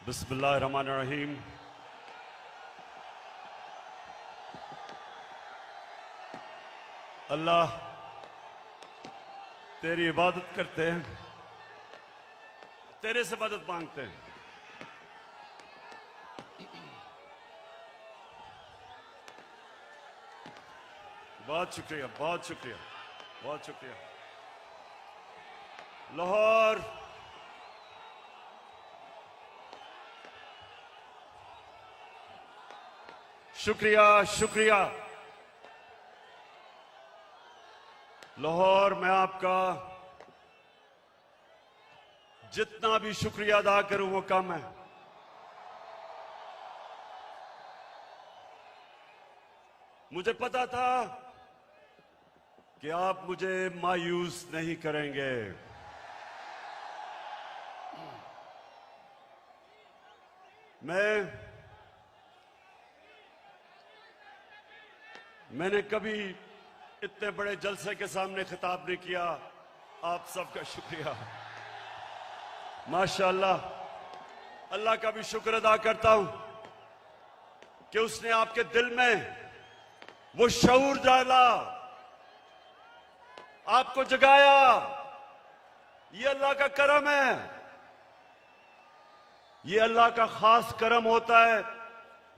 बिस्मिल्लाहिर्रहमानिर्रहीम। अल्लाह तेरी इबादत करते हैं, तेरे से मदद मांगते हैं। बहुत शुक्रिया, बहुत शुक्रिया, बहुत शुक्रिया। लाहौर शुक्रिया, शुक्रिया। लाहौर मैं आपका जितना भी शुक्रिया अदा करूं वो कम है। मुझे पता था कि आप मुझे मायूस नहीं करेंगे। मैंने कभी इतने बड़े जलसे के सामने खिताब नहीं किया। आप सबका शुक्रिया। माशाअल्लाह, अल्लाह का भी शुक्र अदा करता हूं कि उसने आपके दिल में वो शऊर डाला, आपको जगाया। ये अल्लाह का करम है। ये अल्लाह का खास करम होता है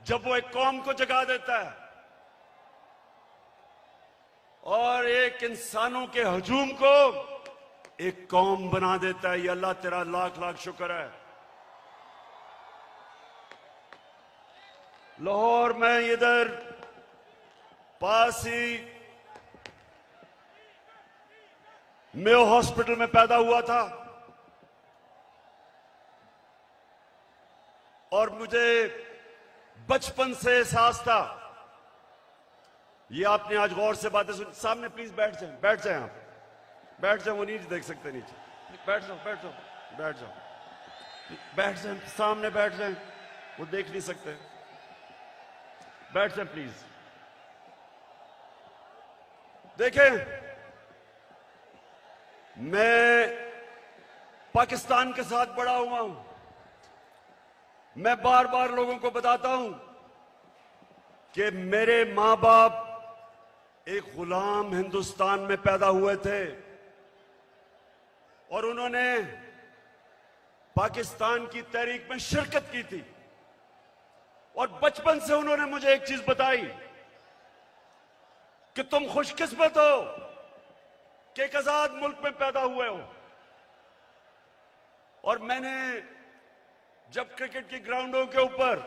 जब वो एक कौम को जगा देता है और एक इंसानों के हजूम को एक कौम बना देता है। ये अल्लाह तेरा लाख लाख शुक्र है। लाहौर में इधर पास ही मेयो हॉस्पिटल में पैदा हुआ था और मुझे बचपन से एहसास था। ये आपने आज गौर से बातें सुन। सामने प्लीज बैठ जाएं, बैठ जाएं, आप बैठ जाएं। वो नीचे देख सकते नीचे। बैठ जाओ, बैठ जाओ, बैठ जाओ, बैठ जाएं, सामने बैठ जाएं। वो देख नहीं सकते। बैठ जाएं प्लीज। देखें, मैं पाकिस्तान के साथ बड़ा हुआ हूं। मैं बार बार लोगों को बताता हूं कि मेरे मां बाप एक गुलाम हिंदुस्तान में पैदा हुए थे और उन्होंने पाकिस्तान की तहरीक में शिरकत की थी। और बचपन से उन्होंने मुझे एक चीज बताई कि तुम खुशकिस्मत हो कि एक आजाद मुल्क में पैदा हुए हो। और मैंने जब क्रिकेट की ग्राउंडों के ऊपर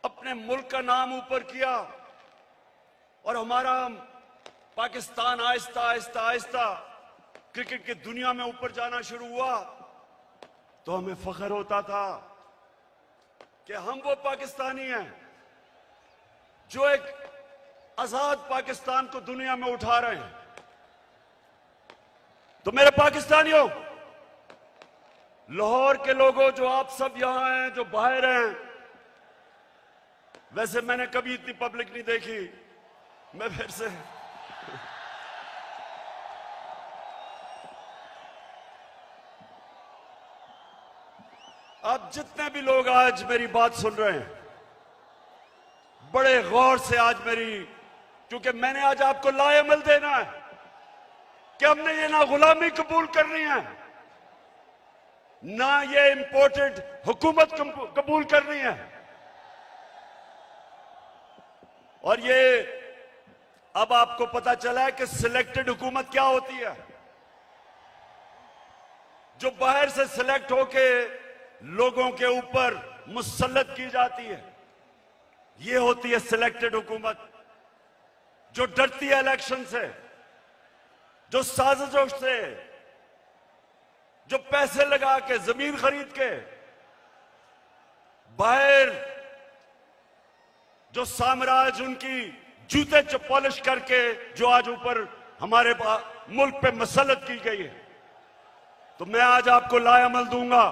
अपने मुल्क का नाम ऊपर किया और हमारा पाकिस्तान आहिस्ता आहिस्ता आहिस्ता क्रिकेट की दुनिया में ऊपर जाना शुरू हुआ, तो हमें फख्र होता था कि हम वो पाकिस्तानी हैं जो एक आजाद पाकिस्तान को दुनिया में उठा रहे हैं। तो मेरे पाकिस्तानियों, लाहौर के लोगों, जो आप सब यहां हैं, जो बाहर हैं, वैसे मैंने कभी इतनी पब्लिक नहीं देखी। मैं फिर से आप जितने भी लोग आज मेरी बात सुन रहे हैं, बड़े गौर से आज क्योंकि मैंने आज आपको लाएमल देना है कि हमने ये ना गुलामी कबूल करनी है, ना ये इंपोर्टेड हुकूमत कबूल करनी है। और ये अब आपको पता चला है कि सिलेक्टेड हुकूमत क्या होती है। जो बाहर से सिलेक्ट होके लोगों के ऊपर मुसल्लत की जाती है, ये होती है सिलेक्टेड हुकूमत। जो डरती है इलेक्शन से, जो साजिशों से, जो पैसे लगा के, जमीन खरीद के, बाहर जो साम्राज्य उनकी जूते पॉलिश करके जो आज ऊपर हमारे मुल्क पे मसल्लत की गई है, तो मैं आज आपको लाएमल दूंगा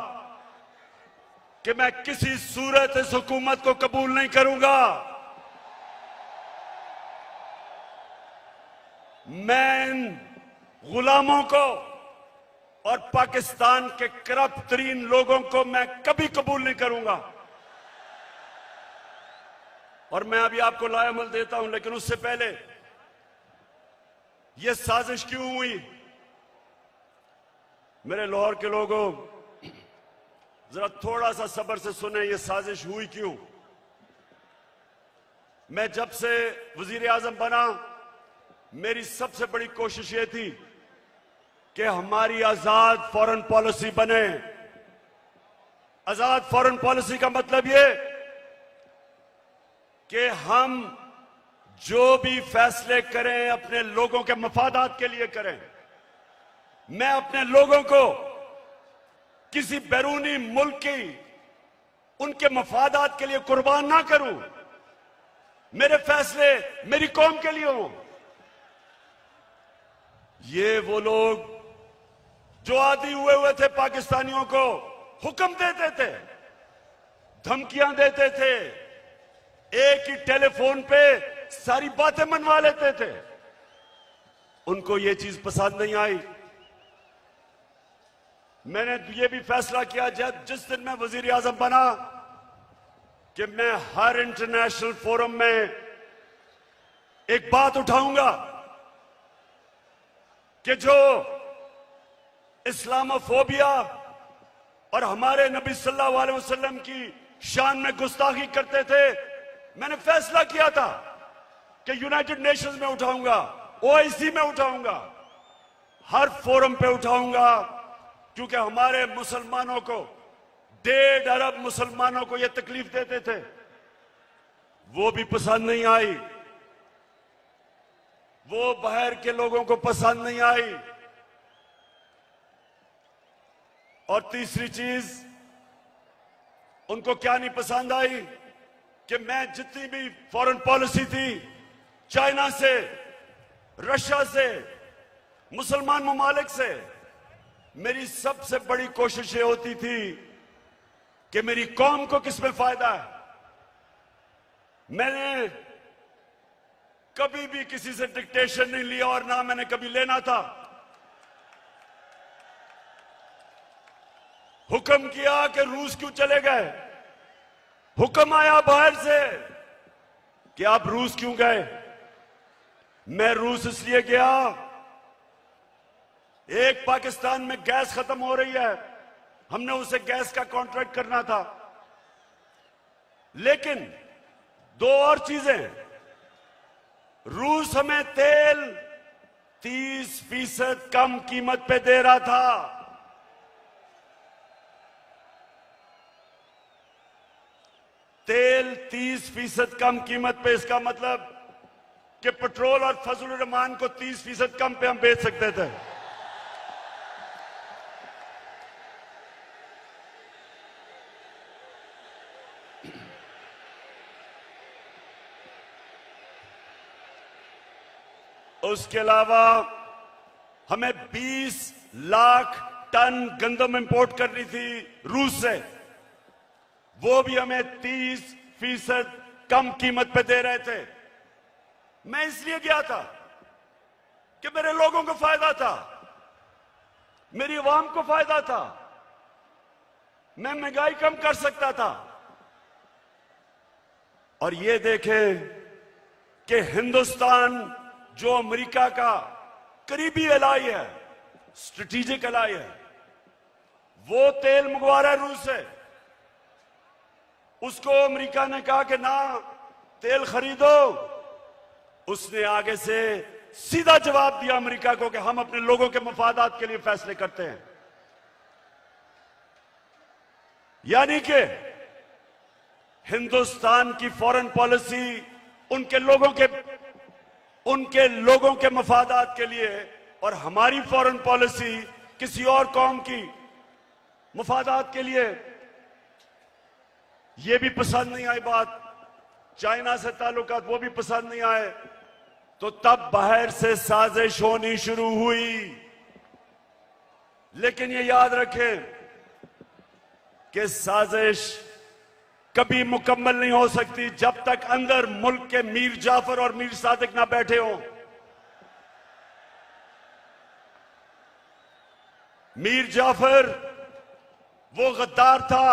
कि मैं किसी सूरत इस हुकूमत को कबूल नहीं करूंगा। मैं इन गुलामों को और पाकिस्तान के करप्ट तरीन लोगों को मैं कभी कबूल नहीं करूंगा। और मैं अभी आपको लाएमल देता हूं, लेकिन उससे पहले यह साजिश क्यों हुई? मेरे लाहौर के लोगों, जरा थोड़ा सा सब्र से सुने, यह साजिश हुई क्यों। मैं जब से वजीर आजम बना, मेरी सबसे बड़ी कोशिश यह थी कि हमारी आजाद फॉरेन पॉलिसी बने। आजाद फॉरेन पॉलिसी का मतलब यह कि हम जो भी फैसले करें अपने लोगों के मफादात के लिए करें। मैं अपने लोगों को किसी बैरूनी मुल्क की उनके मफादात के लिए कुर्बान ना करूं। मेरे फैसले मेरी कौम के लिए हों। ये वो लोग जो आदी हुए थे पाकिस्तानियों को हुक्म देते थे, धमकियां देते थे, एक ही टेलीफोन पे सारी बातें मनवा लेते थे, उनको ये चीज पसंद नहीं आई। मैंने ये भी फैसला किया जब जिस दिन मैं वजीर आजम बना कि मैं हर इंटरनेशनल फोरम में एक बात उठाऊंगा कि जो इस्लामोफोबिया और हमारे नबी सल्लल्लाहु अलैहि वसल्लम की शान में गुस्ताखी करते थे, मैंने फैसला किया था कि यूनाइटेड नेशंस में उठाऊंगा, ओआईसी में उठाऊंगा, हर फोरम पे उठाऊंगा, क्योंकि हमारे मुसलमानों को 1.5 अरब मुसलमानों को यह तकलीफ देते थे, वो भी पसंद नहीं आई, वो बाहर के लोगों को पसंद नहीं आई। और तीसरी चीज उनको क्या नहीं पसंद आई कि मैं जितनी भी फॉरेन पॉलिसी थी, चाइना से, रशिया से, मुसलमान ममालिक से, मेरी सबसे बड़ी कोशिश ये होती थी कि मेरी कौम को किसमें फायदा है। मैंने कभी भी किसी से डिक्टेशन नहीं लिया और ना मैंने कभी लेना था। हुक्म किया कि रूस क्यों चले गए, हुक्म आया बाहर से कि आप रूस क्यों गए। मैं रूस इसलिए गया, एक पाकिस्तान में गैस खत्म हो रही है, हमने उसे गैस का कॉन्ट्रैक्ट करना था, लेकिन 2 और चीजें, रूस हमें तेल 30% कम कीमत पे दे रहा था। तेल 30% कम कीमत पे, इसका मतलब कि पेट्रोल और फजलुर रहमान को 30% कम पे हम बेच सकते थे। उसके अलावा हमें 20 लाख टन गंदम इंपोर्ट करनी थी रूस से, वो भी हमें 30% कम कीमत पे दे रहे थे। मैं इसलिए गया था कि मेरे लोगों को फायदा था, मेरी आवाम को फायदा था, मैं महंगाई कम कर सकता था। और ये देखें कि हिंदुस्तान जो अमेरिका का करीबी एलाई है, स्ट्रेटेजिक एलाई है, वो तेल मंगवा रहा है रूस से। उसको अमेरिका ने कहा कि ना तेल खरीदो, उसने आगे से सीधा जवाब दिया अमेरिका को कि हम अपने लोगों के मफादात के लिए फैसले करते हैं। यानी कि हिंदुस्तान की फॉरेन पॉलिसी उनके लोगों के मफादात के लिए, और हमारी फॉरेन पॉलिसी किसी और कौम की मफादात के लिए। यह भी पसंद नहीं आई बात, चाइना से ताल्लुकात वो भी पसंद नहीं आए, तो तब बाहर से साजिश होनी शुरू हुई। लेकिन ये याद रखें कि साजिश कभी मुकम्मल नहीं हो सकती जब तक अंदर मुल्क के मीर जाफर और मीर सादिक ना बैठे हों। मीर जाफर वो गद्दार था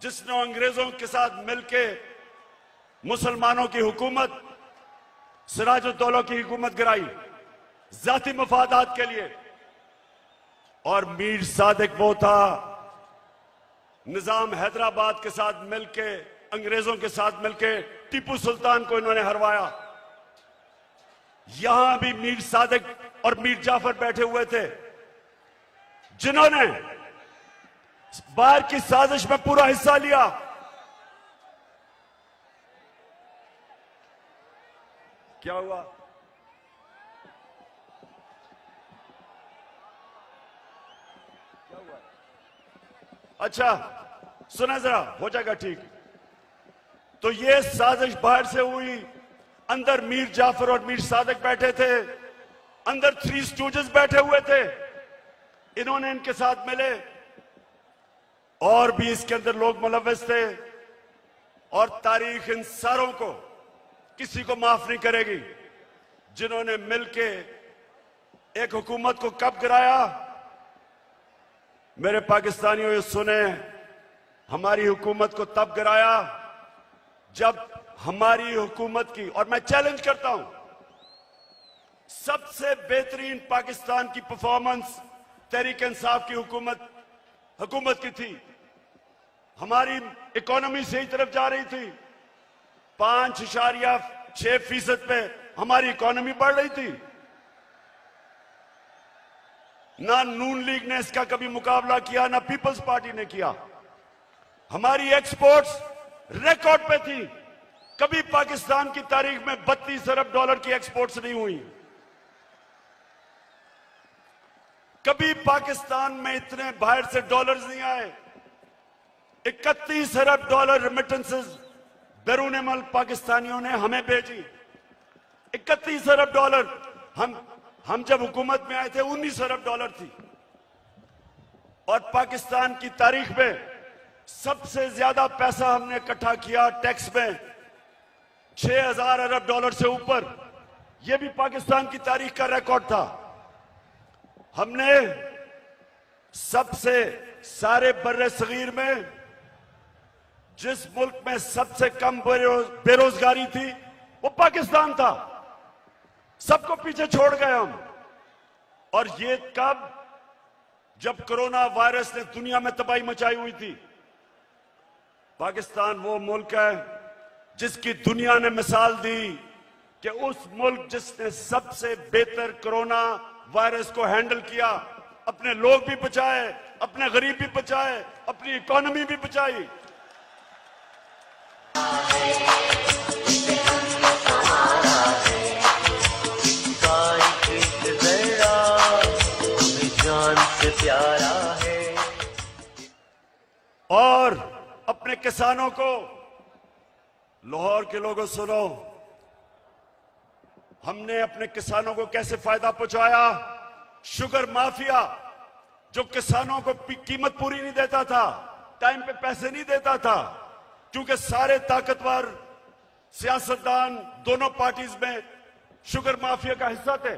जिसने अंग्रेजों के साथ मिलकर मुसलमानों की हुकूमत, सिराजुद्दौला की हुकूमत गिराई जाती मफादात के लिए। और मीर सादिक वो था निजाम हैदराबाद के साथ मिलके, अंग्रेजों के साथ मिलके टीपू सुल्तान को इन्होंने हरवाया। यहां भी मीर सादिक और मीर जाफर बैठे हुए थे जिन्होंने बाहर की साजिश में पूरा हिस्सा लिया। क्या हुआ? अच्छा सुना जरा, हो जाएगा ठीक। तो ये साजिश बाहर से हुई, अंदर मीर जाफर और मीर सादिक बैठे थे, अंदर थ्री स्टूजेस बैठे हुए थे, इन्होंने इनके साथ मिले। और भी इसके अंदर लोग मुलव्वस थे। और तारीख इन सारों को किसी को माफ नहीं करेगी जिन्होंने मिलके एक हुकूमत को कब गिराया। मेरे पाकिस्तानियों ये सुने, हमारी हुकूमत को तब गिराया जब हमारी हुकूमत की, और मैं चैलेंज करता हूं, सबसे बेहतरीन पाकिस्तान की परफॉर्मेंस तहरीक इंसाफ की हुकूमत की थी। हमारी इकोनॉमी सही तरफ जा रही थी, 5.6% पे हमारी इकोनॉमी बढ़ रही थी। ना नून लीग ने इसका कभी मुकाबला किया, ना पीपल्स पार्टी ने किया। हमारी एक्सपोर्ट्स रिकॉर्ड पे थी। कभी पाकिस्तान की तारीख में 32 अरब डॉलर की एक्सपोर्ट्स नहीं हुई। कभी पाकिस्तान में इतने बाहर से डॉलर्स नहीं आए। 31 अरब डॉलर रेमिटेंसेस बैरून मुल्क पाकिस्तानियों ने हमें भेजी। 31 अरब डॉलर। हम जब हुकूमत में आए थे 19 अरब डॉलर थी। और पाकिस्तान की तारीख में सबसे ज्यादा पैसा हमने इकट्ठा किया टैक्स में, 6000 अरब डॉलर से ऊपर। यह भी पाकिस्तान की तारीख का रिकॉर्ड था। हमने सबसे सारे बर्रे सगीर में जिस मुल्क में सबसे कम बेरोजगारी थी वो पाकिस्तान था। सबको पीछे छोड़ गए हम। और ये कब? जब कोरोना वायरस ने दुनिया में तबाही मचाई हुई थी। पाकिस्तान वो मुल्क है जिसकी दुनिया ने मिसाल दी कि उस मुल्क जिसने सबसे बेहतर कोरोना वायरस को हैंडल किया, अपने लोग भी बचाए, अपने गरीब भी बचाए, अपनी इकोनॉमी भी बचाई। प्यारा है। और अपने किसानों को, लाहौर के लोगों सुनो, हमने अपने किसानों को कैसे फायदा पहुंचाया। शुगर माफिया जो किसानों को कीमत पूरी नहीं देता था, टाइम पे पैसे नहीं देता था, क्योंकि सारे ताकतवर सियासतदान दोनों पार्टीज में शुगर माफिया का हिस्सा थे।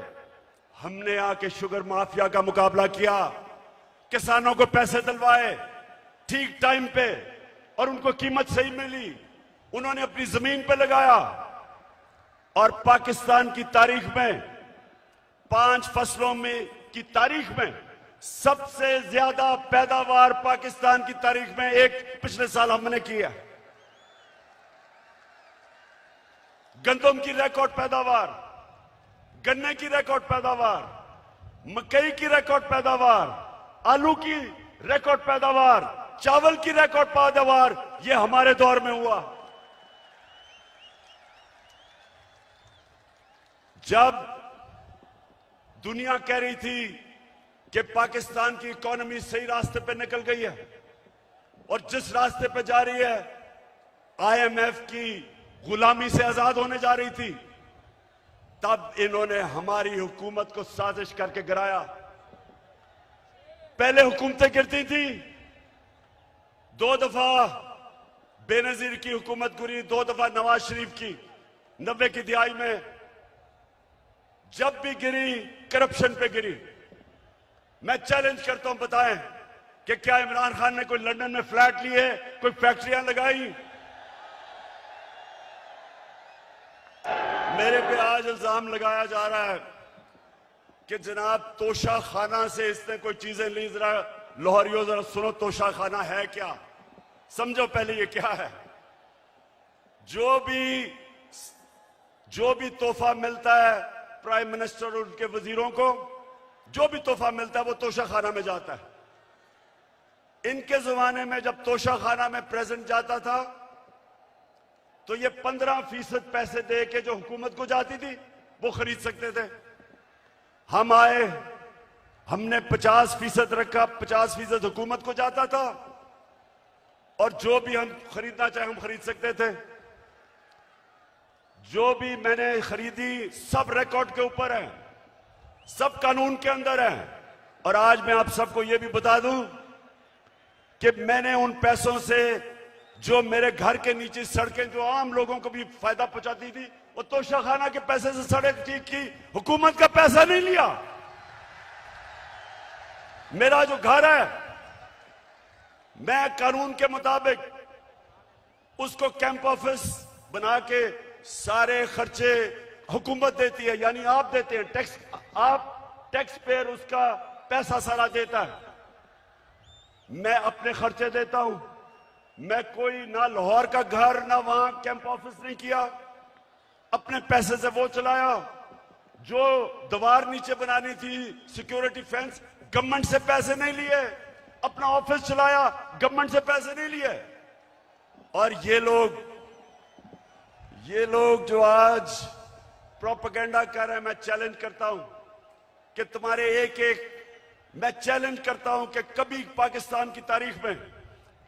हमने आके शुगर माफिया का मुकाबला किया, किसानों को पैसे दिलवाए ठीक टाइम पे और उनको कीमत सही मिली। उन्होंने अपनी जमीन पे लगाया। और पाकिस्तान की तारीख में 5 फसलों में की तारीख में सबसे ज्यादा पैदावार पाकिस्तान की तारीख में एक पिछले साल हमने किया। गंदम की रिकॉर्ड पैदावार, गन्ने की रिकॉर्ड पैदावार, मकई की रिकॉर्ड पैदावार, आलू की रिकॉर्ड पैदावार, चावल की रिकॉर्ड पैदावार, यह हमारे दौर में हुआ। जब दुनिया कह रही थी कि पाकिस्तान की इकोनॉमी सही रास्ते पे निकल गई है और जिस रास्ते पे जा रही है, आईएमएफ की गुलामी से आजाद होने जा रही थी, तब इन्होंने हमारी हुकूमत को साजिश करके गिराया। पहले हुकूमतें गिरती थी, 2 दफा बेनजीर की हुकूमत गिरी, 2 दफा नवाज शरीफ की 90 की दिहाई में। जब भी गिरी करप्शन पे गिरी। मैं चैलेंज करता हूं, बताएं कि क्या इमरान खान ने कोई लंदन में फ्लैट लिए, कोई फैक्ट्रियां लगाई? मेरे पे आज इल्जाम लगाया जा रहा है कि जनाब तोशा खाना से इसने कोई चीजें ली। जरा लाहौरियों जरा सुनो, तोशा खाना है क्या? समझो पहले ये क्या है। जो भी तोहफा मिलता है प्राइम मिनिस्टर और उनके वजीरों को, जो भी तोहफा मिलता है वो तोशा खाना में जाता है। इनके जमाने में जब तोशा खाना में प्रेजेंट जाता था तो ये 15% पैसे दे के जो हुकूमत को जाती थी वो खरीद सकते थे। हम आए, हमने 50% रखा, 50% हुकूमत को जाता था और जो भी हम खरीदना चाहे हम खरीद सकते थे। जो भी मैंने खरीदी सब रिकॉर्ड के ऊपर है, सब कानून के अंदर है। और आज मैं आप सबको यह भी बता दूं कि मैंने उन पैसों से जो मेरे घर के नीचे सड़कें जो आम लोगों को भी फायदा पहुंचाती थी, वो तोशा खाना के पैसे से सड़क ठीक की, हुकूमत का पैसा नहीं लिया। मेरा जो घर है मैं कानून के मुताबिक उसको कैंप ऑफिस बना के सारे खर्चे हुकूमत देती है, यानी आप देते हैं टैक्स, आप टैक्स पेयर उसका पैसा सारा देता है। मैं अपने खर्चे देता हूं। मैं कोई ना लाहौर का घर ना वहां कैंप ऑफिस नहीं किया, अपने पैसे से वो चलाया। जो दीवार नीचे बनानी थी सिक्योरिटी फेंस, गवर्नमेंट से पैसे नहीं लिए, अपना ऑफिस चलाया, गवर्नमेंट से पैसे नहीं लिए। और ये लोग जो आज प्रोपेगेंडा कर रहे हैं, मैं चैलेंज करता हूं कि तुम्हारे मैं चैलेंज करता हूं कि कभी पाकिस्तान की तारीख में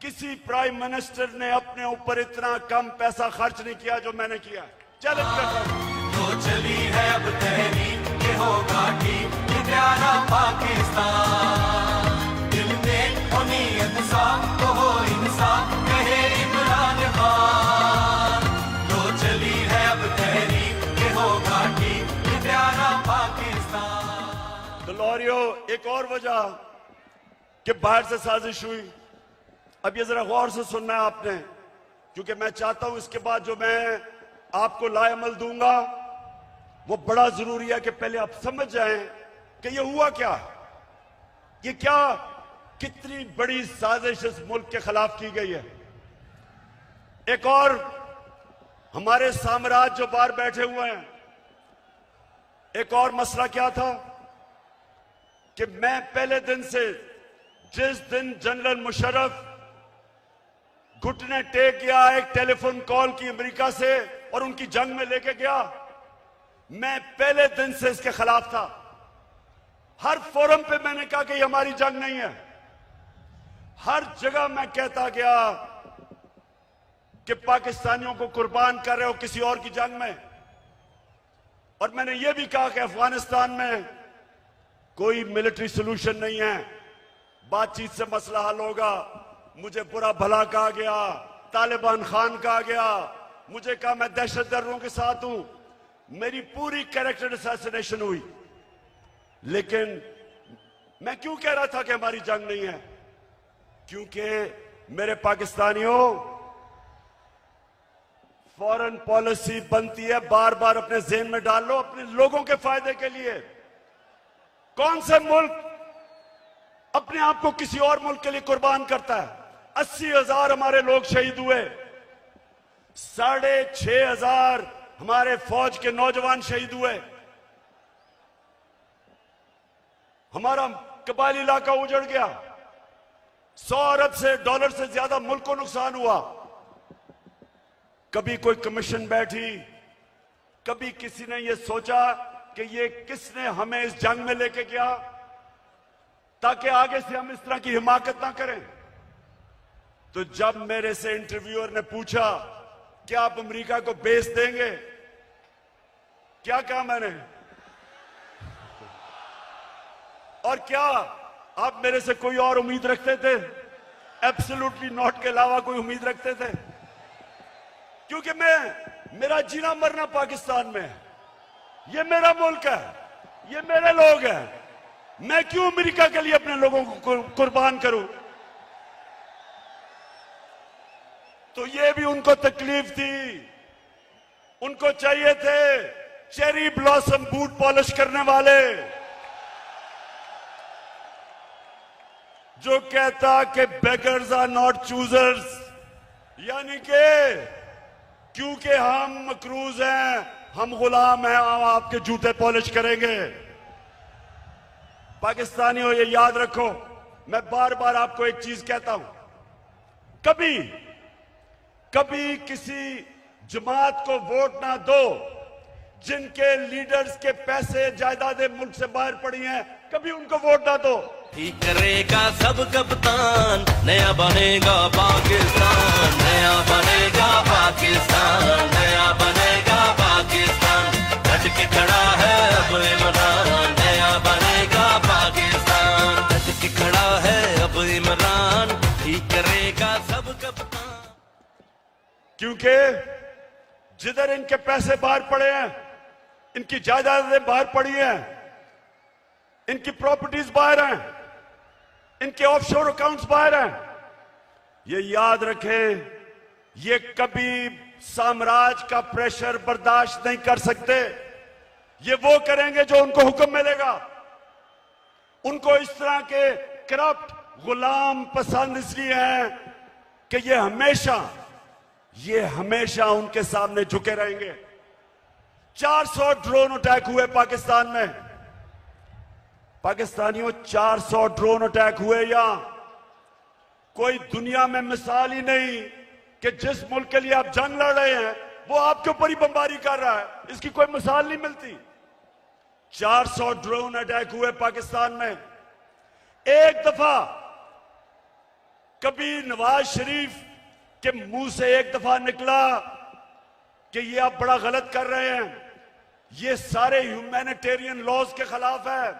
किसी प्राइम मिनिस्टर ने अपने ऊपर इतना कम पैसा खर्च नहीं किया जो मैंने किया। चैलेंज करता हूं। तो चली है अब तहरीक के होगा ठीक, ये प्यारा पाकिस्तान। दिल में हो नीयत साफ तो हो इंसाफ, कहे इमरान खान। तो चली है अब तहरीक के होगा ठीक, ये प्यारा पाकिस्तान। तो लाहौरियों, एक और वजह कि बाहर से साजिश हुई, अब ये जरा गौर से सुनना है आपने, क्योंकि मैं चाहता हूं इसके बाद जो मैं आपको लाएमल दूंगा वो बड़ा जरूरी है कि पहले आप समझ जाएं कि ये हुआ क्या, ये क्या कितनी बड़ी साजिश इस मुल्क के खिलाफ की गई है। एक और हमारे साम्राज्य जो बाहर बैठे हुए हैं, एक और मसला क्या था कि मैं पहले दिन से, जिस दिन जनरल मुशर्रफ घुटने टेक गया एक टेलीफोन कॉल की अमेरिका से और उनकी जंग में लेके गया, मैं पहले दिन से इसके खिलाफ था। हर फोरम पे मैंने कहा कि ये हमारी जंग नहीं है। हर जगह मैं कहता गया कि पाकिस्तानियों को कुर्बान कर रहे हो किसी और की जंग में। और मैंने ये भी कहा कि अफगानिस्तान में कोई मिलिट्री सोल्यूशन नहीं है, बातचीत से मसला हल होगा। मुझे बुरा भला कहा गया, तालिबान खान कहा गया, मुझे कहा मैं दहशतगर्दों के साथ हूं, मेरी पूरी कैरेक्टर असैसिनेशन हुई। लेकिन मैं क्यों कह रहा था कि हमारी जंग नहीं है? क्योंकि मेरे पाकिस्तानियों, फॉरेन पॉलिसी बनती है, बार बार अपने ज़हन में डाल लो, अपने लोगों के फायदे के लिए। कौन से मुल्क अपने आप को किसी और मुल्क के लिए कुर्बान करता है? 80,000 हमारे लोग शहीद हुए, 6,500 हमारे फौज के नौजवान शहीद हुए, हमारा कबायली इलाका उजड़ गया, 100 अरब से डॉलर से ज्यादा मुल्क को नुकसान हुआ। कभी कोई कमीशन बैठी, कभी किसी ने यह सोचा कि ये किसने हमें इस जंग में लेके गया ताकि आगे से हम इस तरह की हिमाकत ना करें। तो जब मेरे से इंटरव्यूअर ने पूछा क्या आप अमेरिका को बेस देंगे, क्या कहा मैंने? और क्या आप मेरे से कोई और उम्मीद रखते थे? एब्सोल्युटली नॉट के अलावा कोई उम्मीद रखते थे? क्योंकि मेरा जीना मरना पाकिस्तान में है। ये मेरा मुल्क है, ये मेरे लोग हैं। मैं क्यों अमेरिका के लिए अपने लोगों को कुर्बान करूं? तो ये भी उनको तकलीफ थी। उनको चाहिए थे चेरी ब्लॉसम बूट पॉलिश करने वाले, जो कहता कि बेगर्स आर नॉट चूजर्स, यानी कि क्योंकि हम मकरूज हैं, हम गुलाम हैं, हम आपके जूते पॉलिश करेंगे। पाकिस्तानियों, ये याद रखो, मैं बार बार आपको एक चीज कहता हूं, कभी कभी किसी जमात को वोट ना दो जिनके लीडर्स के पैसे जायदादें मुल्क से बाहर पड़ी हैं, कभी उनको वोट ना दो। ठीक करेगा सब कप्तान, नया बनेगा पाकिस्तान, नया बनेगा पाकिस्तान, नया बनेगा पाकिस्तान। डट के खड़ा है अब इमरान, नया बनेगा पाकिस्तान। डट के खड़ा है अब इमरान, ठीक करेगा सब कप्तान। क्योंकि जिधर इनके पैसे बाहर पड़े हैं, इनकी जायदादें बाहर पड़ी हैं, इनकी प्रॉपर्टीज बाहर हैं, इनके ऑफशोर अकाउंट्स बाहर हैं, ये याद रखें, ये कभी साम्राज्य का प्रेशर बर्दाश्त नहीं कर सकते। ये वो करेंगे जो उनको हुक्म मिलेगा। उनको इस तरह के करप्ट गुलाम पसंद इसलिए हैं कि ये हमेशा उनके सामने झुके रहेंगे। 400 ड्रोन अटैक हुए पाकिस्तान में। पाकिस्तानियों, 400 ड्रोन अटैक हुए यहां। कोई दुनिया में मिसाल ही नहीं कि जिस मुल्क के लिए आप जंग लड़ रहे हैं वो आपके ऊपर ही बमबारी कर रहा है, इसकी कोई मिसाल नहीं मिलती। 400 ड्रोन अटैक हुए पाकिस्तान में। एक दफा कभी नवाज शरीफ के मुंह से एक दफा निकला कि ये आप बड़ा गलत कर रहे हैं, ये सारे ह्यूमैनिटेरियन लॉज के खिलाफ है,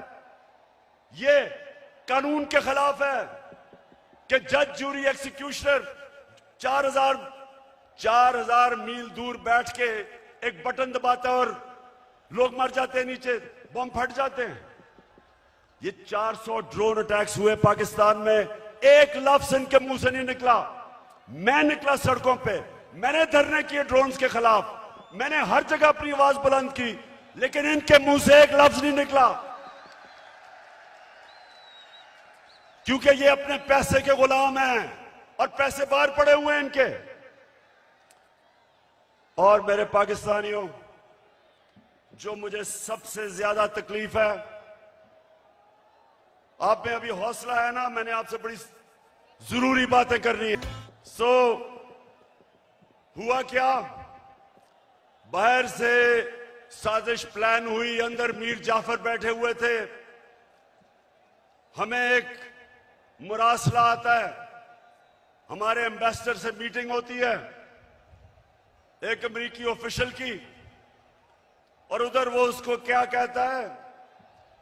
ये कानून के खिलाफ है कि जज, जूरी, एक्सिक्यूशनर 4000 मील दूर बैठ के एक बटन दबाता है और लोग मर जाते हैं, नीचे बम फट जाते हैं। ये 400 ड्रोन अटैक्स हुए पाकिस्तान में। एक लफ्ज इनके मुंह से नहीं निकला। मैं निकला सड़कों पे, मैंने धरने किए ड्रोन्स के खिलाफ, मैंने हर जगह अपनी आवाज बुलंद की, लेकिन इनके मुंह से एक लफ्ज नहीं निकला, क्योंकि ये अपने पैसे के गुलाम हैं और पैसे बाहर पड़े हुए हैं इनके। और मेरे पाकिस्तानियों, जो मुझे सबसे ज्यादा तकलीफ है, आप में अभी हौसला है ना, मैंने आपसे बड़ी जरूरी बातें करनी है। हुआ क्या, बाहर से साजिश प्लान हुई, अंदर मीर जाफर बैठे हुए थे। हमें एक मुरासला आता है, हमारे एम्बेसडर से मीटिंग होती है एक अमेरिकी ऑफिशियल की, और उधर वो उसको क्या कहता है,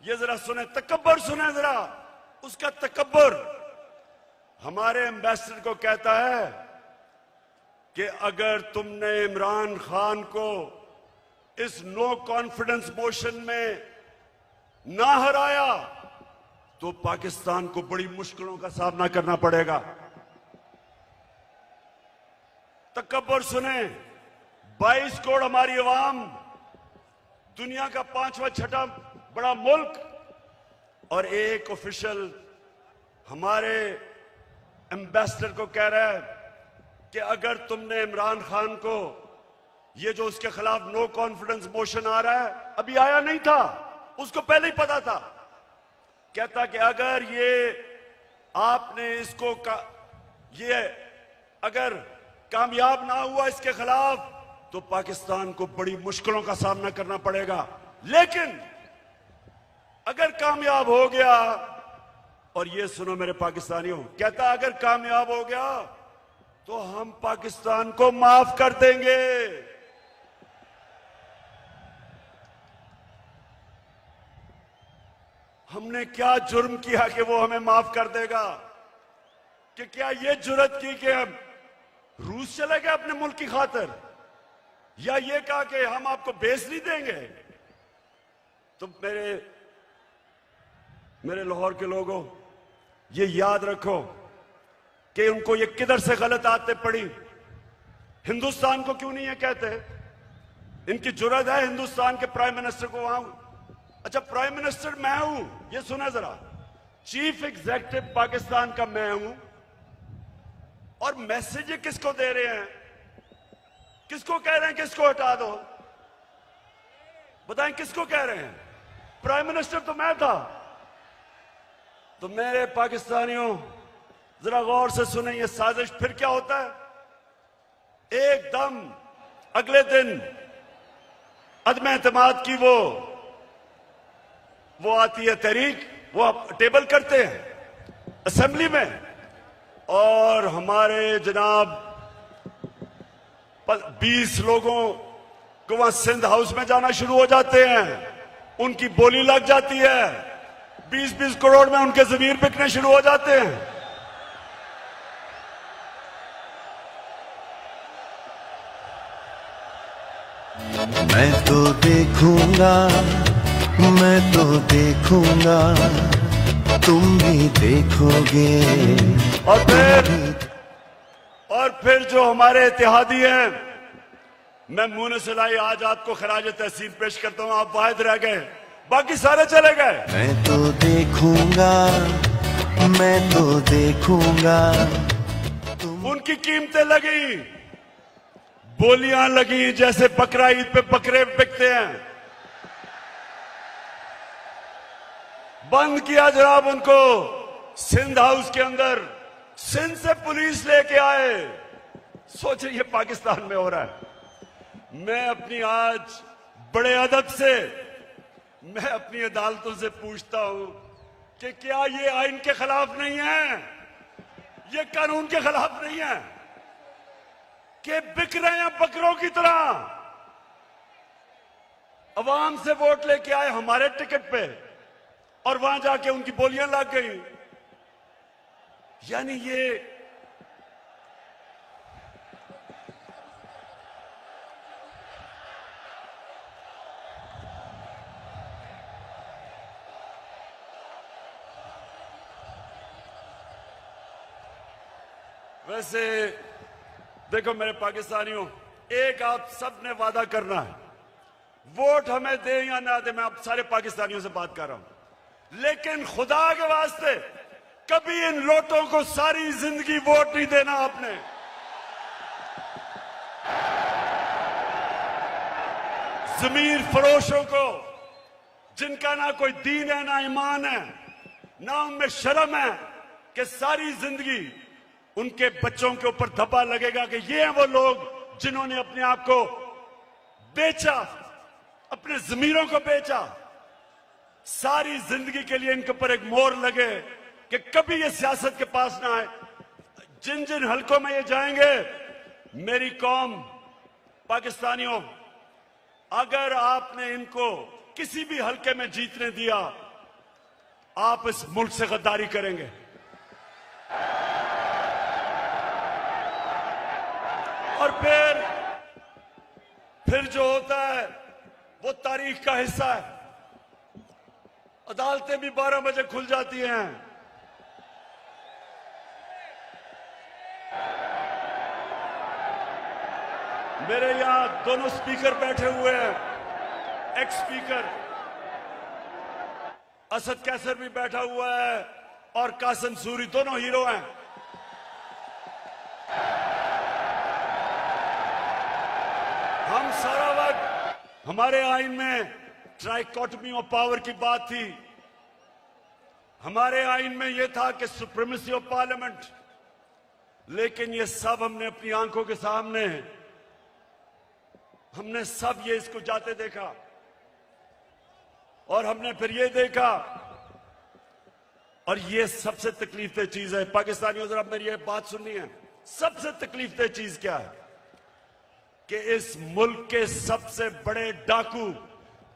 ये जरा सुने, तकब्बर सुने जरा, उसका तकब्बर। हमारे एम्बेसडर को कहता है कि अगर तुमने इमरान खान को इस नो कॉन्फिडेंस मोशन में ना हराया तो पाकिस्तान को बड़ी मुश्किलों का सामना करना पड़ेगा। तकब्बर सुने, 22 करोड़ हमारी अवाम, दुनिया का 5वां 6वां बड़ा मुल्क, और एक ऑफिशियल हमारे एम्बेसडर को कह रहा है कि अगर तुमने इमरान खान को, ये जो उसके खिलाफ नो कॉन्फिडेंस मोशन आ रहा है, अभी आया नहीं था, उसको पहले ही पता था, कहता कि अगर ये आपने इसको ये अगर कामयाब ना हुआ इसके खिलाफ तो पाकिस्तान को बड़ी मुश्किलों का सामना करना पड़ेगा। लेकिन अगर कामयाब हो गया, और ये सुनो मेरे पाकिस्तानियों, कहता अगर कामयाब हो गया तो हम पाकिस्तान को माफ कर देंगे। हमने क्या जुर्म किया कि वो हमें माफ कर देगा? कि क्या ये जुर्रत की कि हम रूस चले गए अपने मुल्क की खातिर, या ये कहा कि हम आपको बेच नहीं देंगे? तो मेरे मेरे लाहौर के लोगों, ये याद रखो कि उनको ये किधर से गलत आदतें पड़ी। हिंदुस्तान को क्यों नहीं ये कहते? इनकी जुर्रत है हिंदुस्तान के प्राइम मिनिस्टर को वहां, अच्छा प्राइम मिनिस्टर मैं हूं, ये सुना जरा, चीफ एग्जीक्यूटिव पाकिस्तान का मैं हूं, और मैसेज ये किसको दे रहे हैं? किसको कह रहे हैं किसको हटा दो? बताएं किसको कह रहे हैं? प्राइम मिनिस्टर तो मैं था। तो मेरे पाकिस्तानियों जरा गौर से सुने, ये साजिश फिर क्या होता है? एकदम अगले दिन अदम एतमाद की वो आती है तहरीक, वो टेबल करते हैं असेंबली में, और हमारे जनाब 20 लोगों को वहां सिंध हाउस में जाना शुरू हो जाते हैं, उनकी बोली लग जाती है, 20-20 करोड़ में उनके जमीर बिकने शुरू हो जाते हैं। मैं तो देखूंगा, मैं तो देखूंगा, तुम भी देखोगे। और फिर जो हमारे इत्तेहादी हैं, मैं मुंह ने सिलाई आज आपको खराज तहसीन पेश करता हूं, आप वाहिद रह गए, बाकी सारे चले गए। मैं तो देखूंगा, मैं तो देखूंगा, उनकी कीमतें लगी, बोलियां लगी, जैसे बकरा ईद पे बकरे बिकते हैं। बंद किया जनाब उनको सिंध हाउस के अंदर, सिंध से पुलिस लेके आए। सोचिए ये पाकिस्तान में हो रहा है। मैं अपनी आज बड़े अदब से मैं अपनी अदालतों से पूछता हूं कि क्या ये आइन के खिलाफ नहीं है, ये कानून के खिलाफ नहीं है कि बिक रहे हैं बकरों की तरह? अवाम से वोट लेके आए हमारे टिकट पे, और वहां जाके उनकी बोलियां लग गई। यानी ये वैसे देखो मेरे पाकिस्तानियों, एक आप सब ने वादा करना है, वोट हमें दे या ना दे, मैं आप सारे पाकिस्तानियों से बात कर रहा हूं, लेकिन खुदा के वास्ते कभी इन लोटों को सारी जिंदगी वोट नहीं देना आपने। जमीर फरोशों को, जिनका ना कोई दीन है ना ईमान है, ना उनमें शर्म है, कि सारी जिंदगी उनके बच्चों के ऊपर धब्बा लगेगा कि ये हैं वो लोग जिन्होंने अपने आप को बेचा, अपने जमीरों को बेचा। सारी जिंदगी के लिए इनके ऊपर एक मोहर लगे कि कभी ये सियासत के पास ना आए। जिन जिन हलकों में ये जाएंगे, मेरी कौम पाकिस्तानियों, अगर आपने इनको किसी भी हलके में जीतने दिया, आप इस मुल्क से गद्दारी करेंगे। और फिर जो होता है वो तारीख का हिस्सा है। अदालतें भी 12 बजे खुल जाती हैं। मेरे यहां दोनों स्पीकर बैठे हुए हैं, एक्स स्पीकर असद कैसर भी बैठा हुआ है और कासिम सूरी, दोनों हीरो हैं। हम सारा वक्त, हमारे आइन में ट्राइकोटमी ऑफ पावर की बात थी, हमारे आइन में यह था कि सुप्रीमेसी ऑफ पार्लियामेंट, लेकिन ये सब हमने अपनी आंखों के सामने, हमने सब ये इसको जाते देखा, और हमने फिर ये देखा, और ये सबसे तकलीफदेह चीज है। पाकिस्तानियों जरा मेरी ये बात सुननी है, सबसे तकलीफदेह चीज क्या है कि इस मुल्क के सबसे बड़े डाकू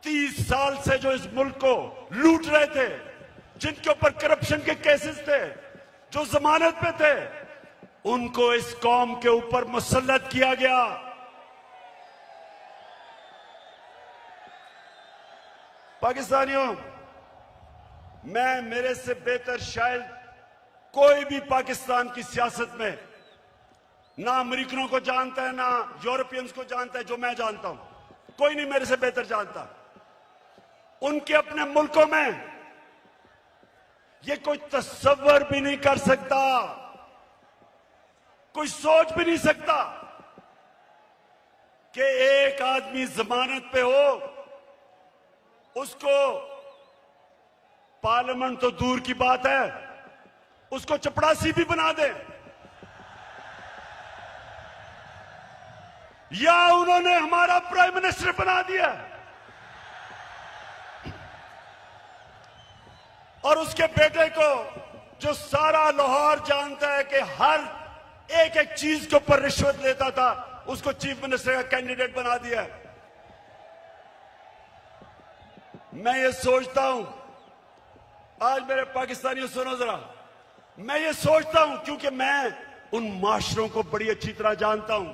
30 साल से जो इस मुल्क को लूट रहे थे, जिनके ऊपर करप्शन के केसेस थे, जो जमानत पे थे, उनको इस कौम के ऊपर मुसल्लत किया गया। पाकिस्तानियों, मैं मेरे से बेहतर शायद कोई भी पाकिस्तान की सियासत में ना अमेरिकनों को जानता है ना यूरोपियंस को जानता है जो मैं जानता हूं। कोई नहीं मेरे से बेहतर जानता। उनके अपने मुल्कों में ये कोई तस्वर भी नहीं कर सकता, कोई सोच भी नहीं सकता कि एक आदमी जमानत पे हो, उसको पार्लियामेंट तो दूर की बात है, उसको चपड़ासी भी बना दे। या उन्होंने हमारा प्राइम मिनिस्टर बना दिया और उसके बेटे को, जो सारा लाहौर जानता है कि हर एक एक चीज के ऊपर रिश्वत लेता था, उसको चीफ मिनिस्टर का कैंडिडेट बना दिया। मैं ये सोचता हूं, आज मेरे पाकिस्तानियों सुनो जरा, मैं ये सोचता हूं क्योंकि मैं उन माशरों को बड़ी अच्छी तरह जानता हूं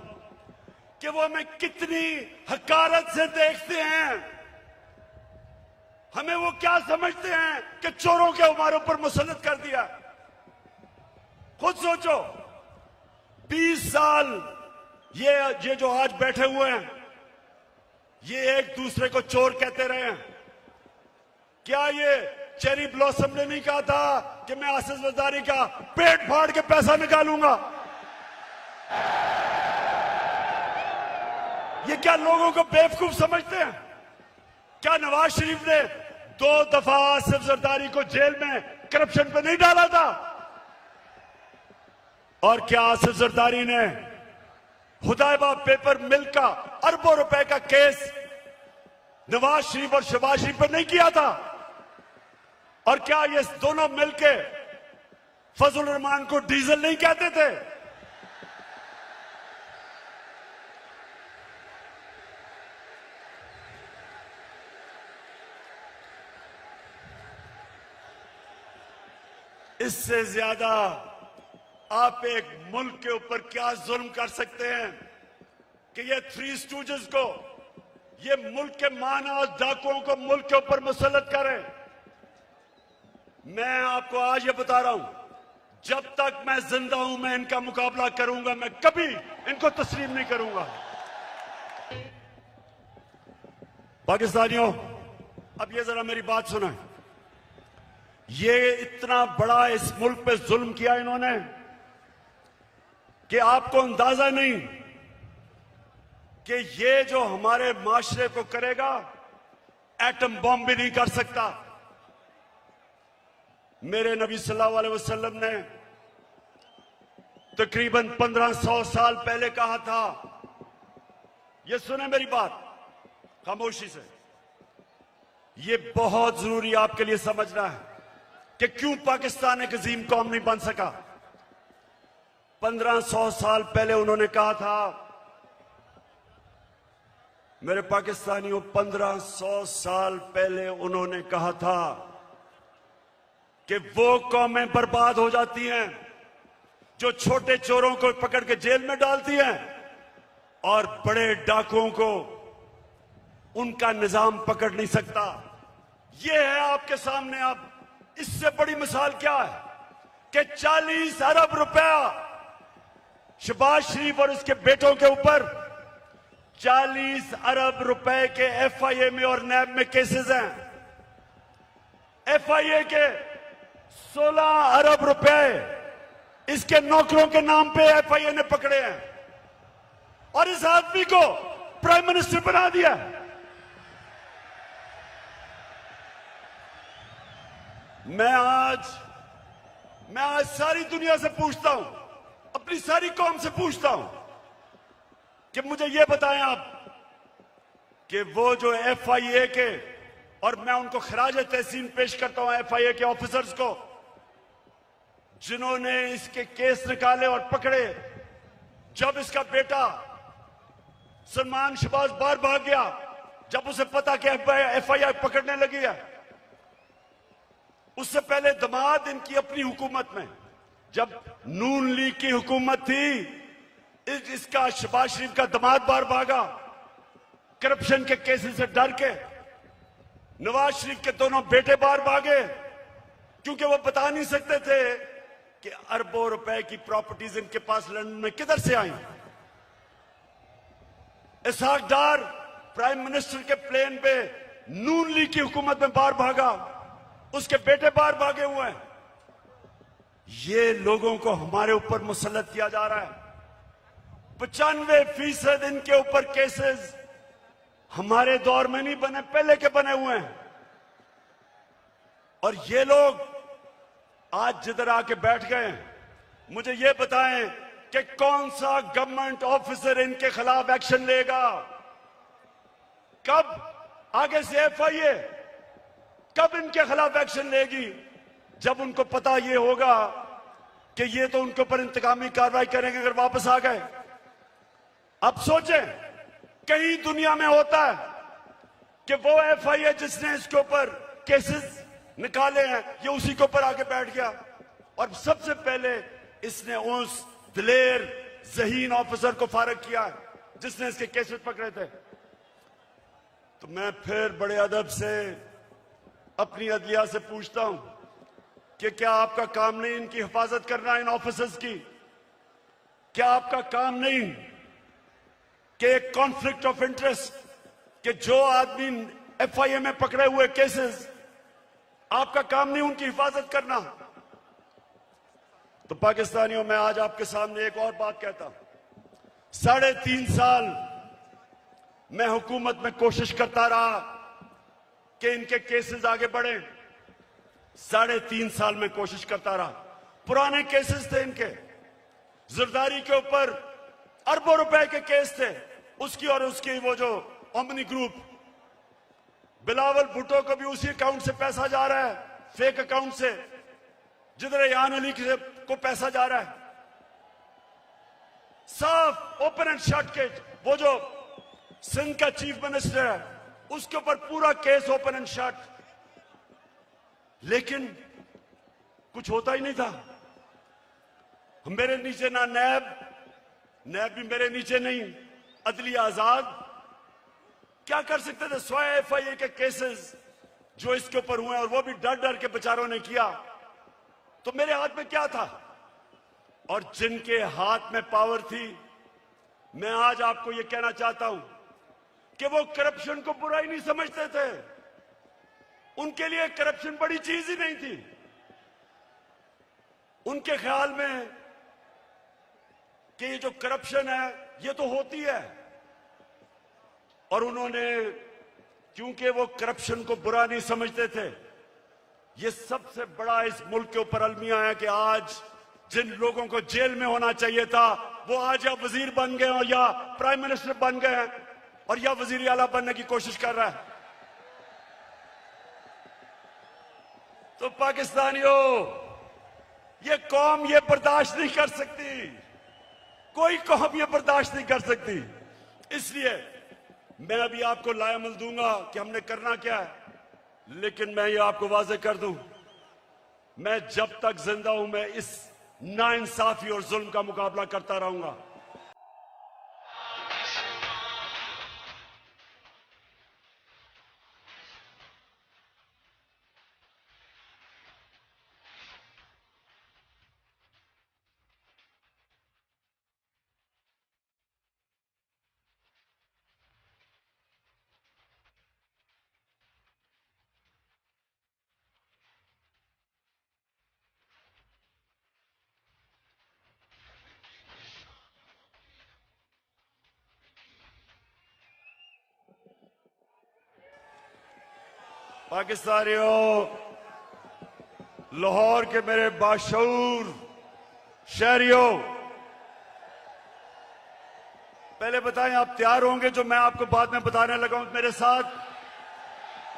कि वो हमें कितनी हकारत से देखते हैं। हमें वो क्या समझते हैं कि चोरों के हमारे ऊपर मुसल्लत कर दिया। खुद सोचो, 20 साल ये जो आज बैठे हुए हैं, ये एक दूसरे को चोर कहते रहे हैं। क्या ये चेरी ब्लॉसम ने नहीं कहा था कि मैं आसिफ जरदारी का पेट फाड़ के पैसा निकालूंगा? ये क्या लोगों को बेवकूफ समझते हैं? क्या नवाज शरीफ ने 2 दफा आसिफ जरदारी को जेल में करप्शन पे नहीं डाला था? और क्या आसिफ जरदारी ने हुदैबा पेपर मिल का अरबों रुपए का केस नवाज शरीफ और शहबाज शरीफ पर नहीं किया था? और क्या ये दोनों मिलके फजल रहमान को डीजल नहीं कहते थे? इससे ज्यादा आप एक मुल्क के ऊपर क्या जुल्म कर सकते हैं कि ये 3 स्टूजेस को, ये मुल्क के माना डाकुओं को मुल्क के ऊपर मुसल्लत करें। मैं आपको आज ये बता रहा हूं, जब तक मैं जिंदा हूं मैं इनका मुकाबला करूंगा, मैं कभी इनको तस्लीम नहीं करूंगा। पाकिस्तानियों, अब ये जरा मेरी बात सुना। ये इतना बड़ा इस मुल्क पे जुल्म किया इन्होंने कि आपको अंदाजा नहीं कि ये जो हमारे माशरे को करेगा, एटम बॉम्ब भी नहीं कर सकता। मेरे नबी सल्लल्लाहु अलैहि वसल्लम ने तकरीबन 1500 साल पहले कहा था, ये सुने मेरी बात खामोशी से, ये बहुत जरूरी आपके लिए समझना है कि क्यों पाकिस्तान एक अजीम कौम नहीं बन सका। 1500 साल पहले उन्होंने कहा था, मेरे पाकिस्तानियों, 1500 साल पहले उन्होंने कहा था कि वो कौमें बर्बाद हो जाती हैं जो छोटे चोरों को पकड़ के जेल में डालती हैं और बड़े डाकुओं को उनका निजाम पकड़ नहीं सकता। ये है आपके सामने। आप इससे बड़ी मिसाल क्या है कि 40 अरब रुपया शहबाज शरीफ और उसके बेटों के ऊपर 40 अरब रुपए के एफआईए में और नैब में केसेस हैं। एफआईए के 16 अरब रुपए इसके नौकरों के नाम पे एफआईए ने पकड़े हैं और इस आदमी को प्राइम मिनिस्टर बना दिया। मैं आज सारी दुनिया से पूछता हूं, अपनी सारी कौम से पूछता हूं कि मुझे यह बताएं आप कि वो जो एफआईए के, और मैं उनको खराज तहसीन पेश करता हूं एफआईए के ऑफिसर्स को जिन्होंने इसके केस निकाले और पकड़े। जब इसका बेटा सलमान शहबाज बाहर भाग गया, जब उसे पता कि एफआईआर पकड़ने लगी है, उससे पहले दमाद इनकी अपनी हुकूमत में, जब नून लीग की हुकूमत थी, इसका शहबाज शरीफ का दमाद बाहर भागा करप्शन के केसेस से डर के। नवाज शरीफ के दोनों बेटे बाहर भागे क्योंकि वो बता नहीं सकते थे कि अरबों रुपए की प्रॉपर्टीज इनके पास लंदन में किधर से आई। इसहाक डार प्राइम मिनिस्टर के प्लेन पे नून लीग की हुकूमत में बाहर भागा, उसके बेटे बाहर भागे हुए हैं। ये लोगों को हमारे ऊपर मुसल्लत किया जा रहा है। 95% इनके ऊपर केसेस हमारे दौर में नहीं बने, पहले के बने हुए हैं। और ये लोग आज जिधर आके बैठ गए हैं, मुझे ये बताएं कि कौन सा गवर्नमेंट ऑफिसर इनके खिलाफ एक्शन लेगा? कब आगे से FIA कब इनके खिलाफ एक्शन लेगी? जब उनको पता ये होगा कि ये तो उनके ऊपर इंतकामी कार्रवाई करेंगे अगर वापस आ गए। अब सोचें, कहीं दुनिया में होता है कि वो FIA जिसने इसके ऊपर केसेस निकाले हैं, ये उसी के ऊपर आके बैठ गया और सबसे पहले इसने उस दिलेर ज़हीन ऑफिसर को फारग किया है जिसने इसके केसेस पकड़े थे। तो मैं फिर बड़े अदब से अपनी अदलिया से पूछता हूं कि क्या आपका काम नहीं इनकी हिफाजत करना, इन ऑफिसर्स की? क्या आपका काम नहीं कि एक कॉन्फ्लिक्ट ऑफ इंटरेस्ट, कि जो आदमी FIA में पकड़े हुए केसेस, आपका काम नहीं उनकी हिफाजत करना? तो पाकिस्तानियों, मैं आज आपके सामने एक और बात कहता हूं। 3.5 साल मैं हुकूमत में कोशिश करता रहा कि इनके केसेस आगे बढ़े। 3.5 साल में कोशिश करता रहा। पुराने केसेस थे इनके, जरदारी के ऊपर अरबों रुपए के केस थे, उसकी और उसकी वो जो ओमनी ग्रुप, बिलावल भुट्टो को भी उसी अकाउंट से पैसा जा रहा है, फेक अकाउंट से, जिधर रेहान अली को पैसा जा रहा है। साफ ओपन एंड शट केस, वो जो सिंध का चीफ मिनिस्टर है उसके ऊपर पूरा केस ओपन एंड शट, लेकिन कुछ होता ही नहीं था। मेरे नीचे ना नैब भी मेरे नीचे नहीं, अदलिया आजाद। क्या कर सकते थे? स्वयं FIA के केसेस जो इसके ऊपर हुए और वो भी डर डर के बेचारों ने किया, तो मेरे हाथ में क्या था? और जिनके हाथ में पावर थी, मैं आज आपको यह कहना चाहता हूं कि वो करप्शन को बुरा ही नहीं समझते थे। उनके लिए करप्शन बड़ी चीज ही नहीं थी। उनके ख्याल में कि ये जो करप्शन है ये तो होती है, और उन्होंने, क्योंकि वो करप्शन को बुरा नहीं समझते थे, ये सबसे बड़ा इस मुल्क के ऊपर अलमिया है कि आज जिन लोगों को जेल में होना चाहिए था वो आज या वजीर बन गए और या प्राइम मिनिस्टर बन गए हैं और या वजीर आला बनने की कोशिश कर रहा है। तो पाकिस्तानियों, ये कौम ये बर्दाश्त नहीं कर सकती, कोई कौम ये बर्दाश्त नहीं कर सकती। इसलिए मैं अभी आपको लायामल दूंगा कि हमने करना क्या है, लेकिन मैं ये आपको वाज़ेह कर दूं, मैं जब तक जिंदा हूं मैं इस नाइंसाफी और जुल्म का मुकाबला करता रहूंगा। पाकिस्तानियों, लाहौर के मेरे बाशऊर शहरियों, पहले बताएं आप तैयार होंगे जो मैं आपको बाद में बताने लगा हूं मेरे साथ,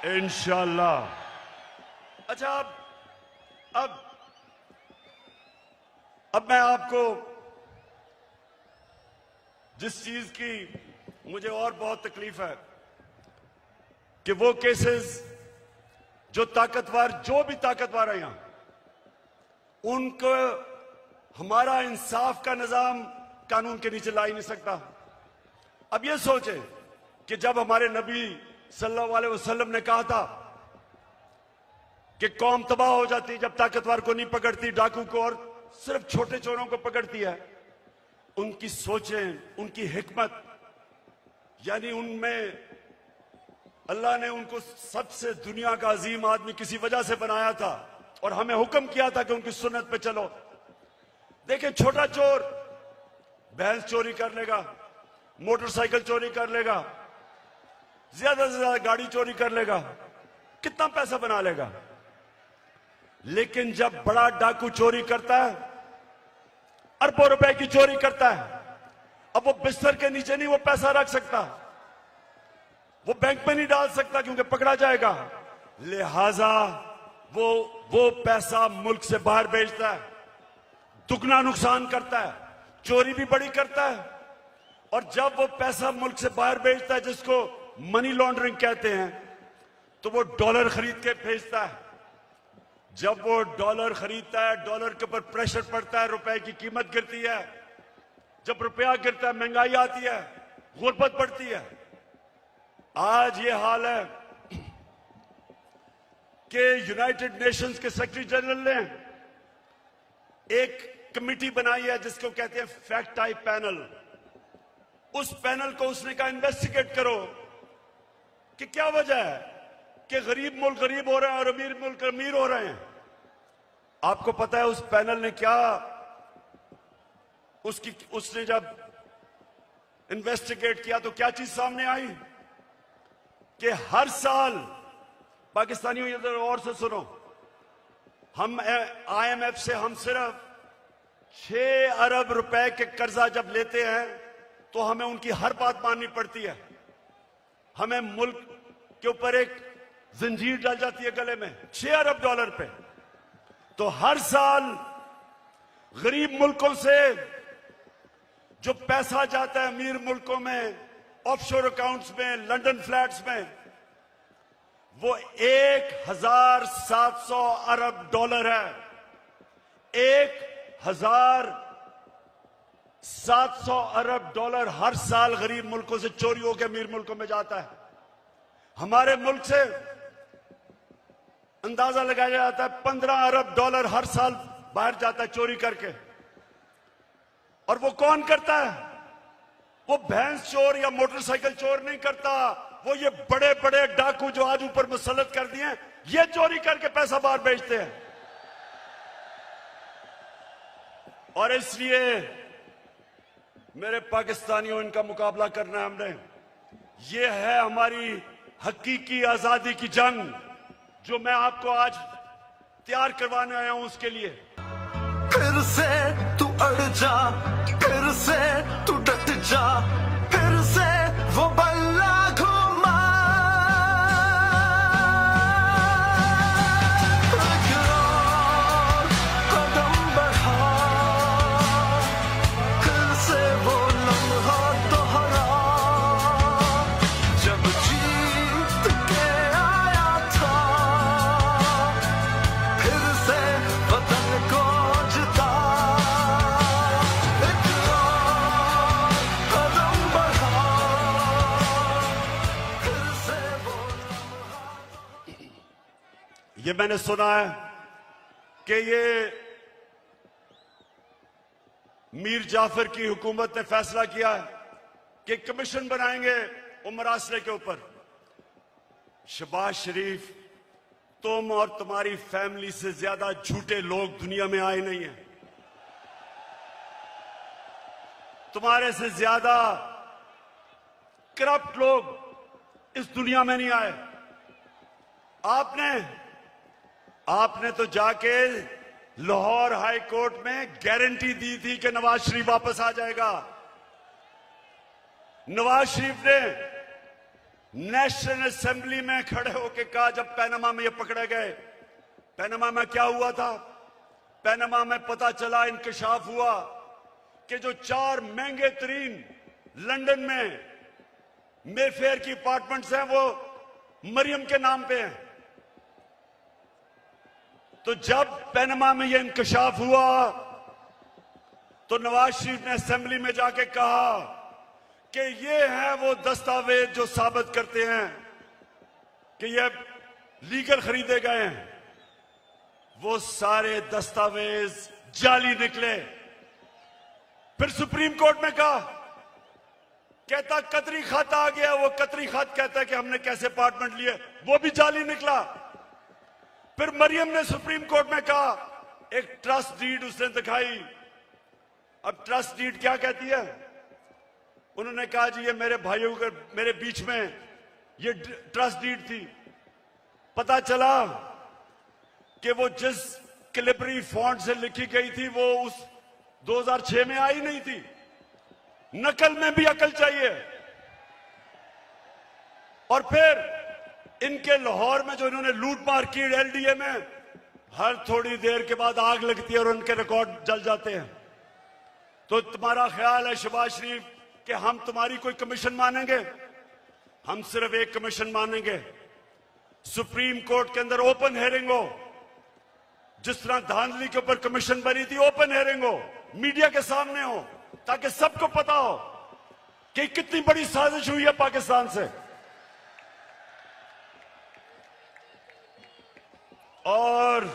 इंशाअल्लाह। अच्छा, अब मैं आपको जिस चीज की मुझे और बहुत तकलीफ है कि वो केसेस जो भी ताकतवर है यहां, उनको हमारा इंसाफ का निजाम कानून के नीचे ला ही नहीं सकता। अब ये सोचें कि जब हमारे नबी सल्लल्लाहु अलैहि वसल्लम ने कहा था कि कौम तबाह हो जाती जब ताकतवर को नहीं पकड़ती, डाकू को और सिर्फ छोटे चोरों को पकड़ती है। उनकी सोचें, उनकी हिकमत, यानी उनमें अल्लाह ने उनको सबसे दुनिया का अजीम आदमी किसी वजह से बनाया था और हमें हुक्म किया था कि उनकी सुन्नत पे चलो। देखिए, छोटा चोर भैंस चोरी कर लेगा, मोटरसाइकिल चोरी कर लेगा, ज्यादा से ज्यादा गाड़ी चोरी कर लेगा, कितना पैसा बना लेगा। लेकिन जब बड़ा डाकू चोरी करता है, अरबों रुपए की चोरी करता है, अब वो बिस्तर के नीचे नहीं वो पैसा रख सकता, वो बैंक में नहीं डाल सकता क्योंकि पकड़ा जाएगा। लिहाजा वो पैसा मुल्क से बाहर भेजता है, दुगना नुकसान करता है, चोरी भी बड़ी करता है। और जब वो पैसा मुल्क से बाहर भेजता है, जिसको मनी लॉन्ड्रिंग कहते हैं, तो वो डॉलर खरीद के भेजता है। जब वो डॉलर खरीदता है, डॉलर के ऊपर प्रेशर पड़ता है, रुपए की कीमत गिरती है। जब रुपया गिरता है, महंगाई आती है, गुर्बत बढ़ती है। आज ये हाल है कि यूनाइटेड नेशंस के सेक्रेटरी जनरल ने एक कमेटी बनाई है जिसको कहते हैं फैक्ट टाइप पैनल। उस पैनल को उसने कहा इन्वेस्टिगेट करो कि क्या वजह है कि गरीब मुल्क गरीब हो रहे हैं और अमीर मुल्क अमीर हो रहे हैं। आपको पता है उस पैनल ने क्या, उसने जब इन्वेस्टिगेट किया तो क्या चीज सामने आई कि हर साल, पाकिस्तानियों इधर और से सुनो, हम IMF से हम सिर्फ 6 अरब रुपए के कर्जा जब लेते हैं तो हमें उनकी हर बात माननी पड़ती है। हमें मुल्क के ऊपर एक जंजीर डाल जाती है गले में, 6 अरब डॉलर पे। तो हर साल गरीब मुल्कों से जो पैसा जाता है अमीर मुल्कों में, ऑफशोर अकाउंट्स में, लंदन फ्लैट्स में, वो 1700 अरब डॉलर है। 1700 अरब डॉलर हर साल गरीब मुल्कों से चोरी होकर अमीर मुल्कों में जाता है। हमारे मुल्क से अंदाजा लगाया जाता है 15 अरब डॉलर हर साल बाहर जाता है चोरी करके। और वो कौन करता है? वो भैंस चोर या मोटरसाइकिल चोर नहीं करता, वो ये बड़े बड़े डाकू जो आज ऊपर मुसल्लत कर दिए हैं, ये चोरी करके पैसा बाहर भेजते हैं। और इसलिए मेरे पाकिस्तानियों, इनका मुकाबला करना है हमने। ये है हमारी हकीकी आजादी की जंग जो मैं आपको आज तैयार करवाने आया हूं उसके लिए। फिर से तू अड़ जा, फिर से तू डट जा, फिर से वो बल्ला घुमा। कदम बढ़ा, फिर से वो लम्हा दोहरा जब जीत के आया था, फिर से वतन को जिता। एक और कदम बढ़ा, फिर से वो ये मैंने सुना है कि ये मीर जाफर की हुकूमत ने फैसला किया है कि कमीशन बनाएंगे उमर आसरे के ऊपर। शहबाज शरीफ, तुम और तुम्हारी फैमिली से ज्यादा झूठे लोग दुनिया में आए नहीं हैं। तुम्हारे से ज्यादा करप्ट लोग इस दुनिया में नहीं आए। आपने तो जाके लाहौर हाई कोर्ट में गारंटी दी थी कि नवाज शरीफ वापस आ जाएगा। नवाज शरीफ ने नेशनल असेंबली में खड़े होकर कहा, जब पैनामा में ये पकड़े गए, पैनामा में क्या हुआ था? पैनामा में पता चला, इंकशाफ हुआ कि जो 4 महंगे तरीन लंदन में मेफेयर की अपार्टमेंट्स हैं वो मरियम के नाम पे हैं। तो जब पैनामा में यह इंकशाफ हुआ तो नवाज शरीफ ने असेंबली में जाके कहा कि ये है वो दस्तावेज जो साबित करते हैं कि ये लीगल खरीदे गए हैं। वो सारे दस्तावेज जाली निकले। फिर सुप्रीम कोर्ट में कहा, कहता कतरी खत आ गया। वो कतरी खत कहता है कि हमने कैसे अपार्टमेंट लिए, वो भी जाली निकला। फिर मरियम ने सुप्रीम कोर्ट में कहा, एक ट्रस्ट डीड उसने दिखाई। अब ट्रस्ट डीड क्या कहती है? उन्होंने कहा जी ये मेरे भाइयों के मेरे बीच में ये ट्रस्ट डीड थी। पता चला कि वो जिस कैलिबरी फॉन्ट से लिखी गई थी वो उस 2006 में आई नहीं थी। नकल में भी अकल चाहिए। और फिर इनके लाहौर में जो इन्होंने लूट मार की एलडीए में, हर थोड़ी देर के बाद आग लगती है और उनके रिकॉर्ड जल जाते हैं। तो तुम्हारा ख्याल है शहबाज शरीफ कि हम तुम्हारी कोई कमीशन मानेंगे? हम सिर्फ एक कमीशन मानेंगे, सुप्रीम कोर्ट के अंदर ओपन हेयरिंग हो। जिस तरह धांधली के ऊपर कमीशन बनी थी, ओपन हेयरिंग हो, मीडिया के सामने हो, ताकि सबको पता हो कि कितनी बड़ी साजिश हुई है पाकिस्तान से। और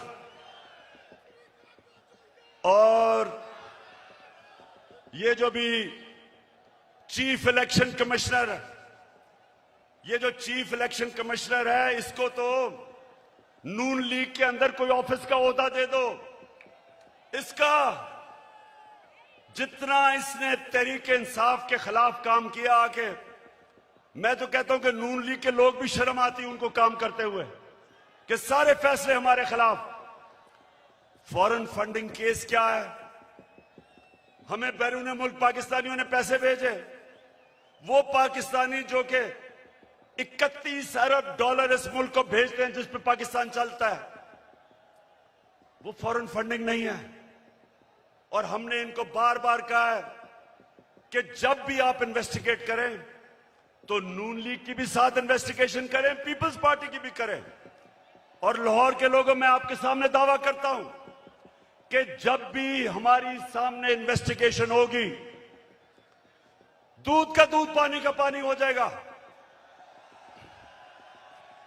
ये जो भी चीफ इलेक्शन कमिश्नर, ये जो चीफ इलेक्शन कमिश्नर है, इसको तो नून लीग के अंदर कोई ऑफिस का ओहदा दे दो। इसका जितना इसने तहरीक इंसाफ के खिलाफ काम किया आके, मैं तो कहता हूं कि नून लीग के लोग भी शर्म आती उनको काम करते हुए कि सारे फैसले हमारे खिलाफ। फॉरेन फंडिंग केस क्या है? हमें बैरून मुल्क पाकिस्तानियों ने पैसे भेजे, वो पाकिस्तानी जो कि 31 अरब डॉलर इस मुल्क को भेजते हैं जिस पे पाकिस्तान चलता है, वो फॉरेन फंडिंग नहीं है। और हमने इनको बार बार कहा है कि जब भी आप इन्वेस्टिगेट करें तो नून लीग की भी साथ इन्वेस्टिगेशन करें, पीपल्स पार्टी की भी करें। और लाहौर के लोगों, मैं आपके सामने दावा करता हूं कि जब भी हमारी सामने इन्वेस्टिगेशन होगी, दूध का दूध पानी का पानी हो जाएगा।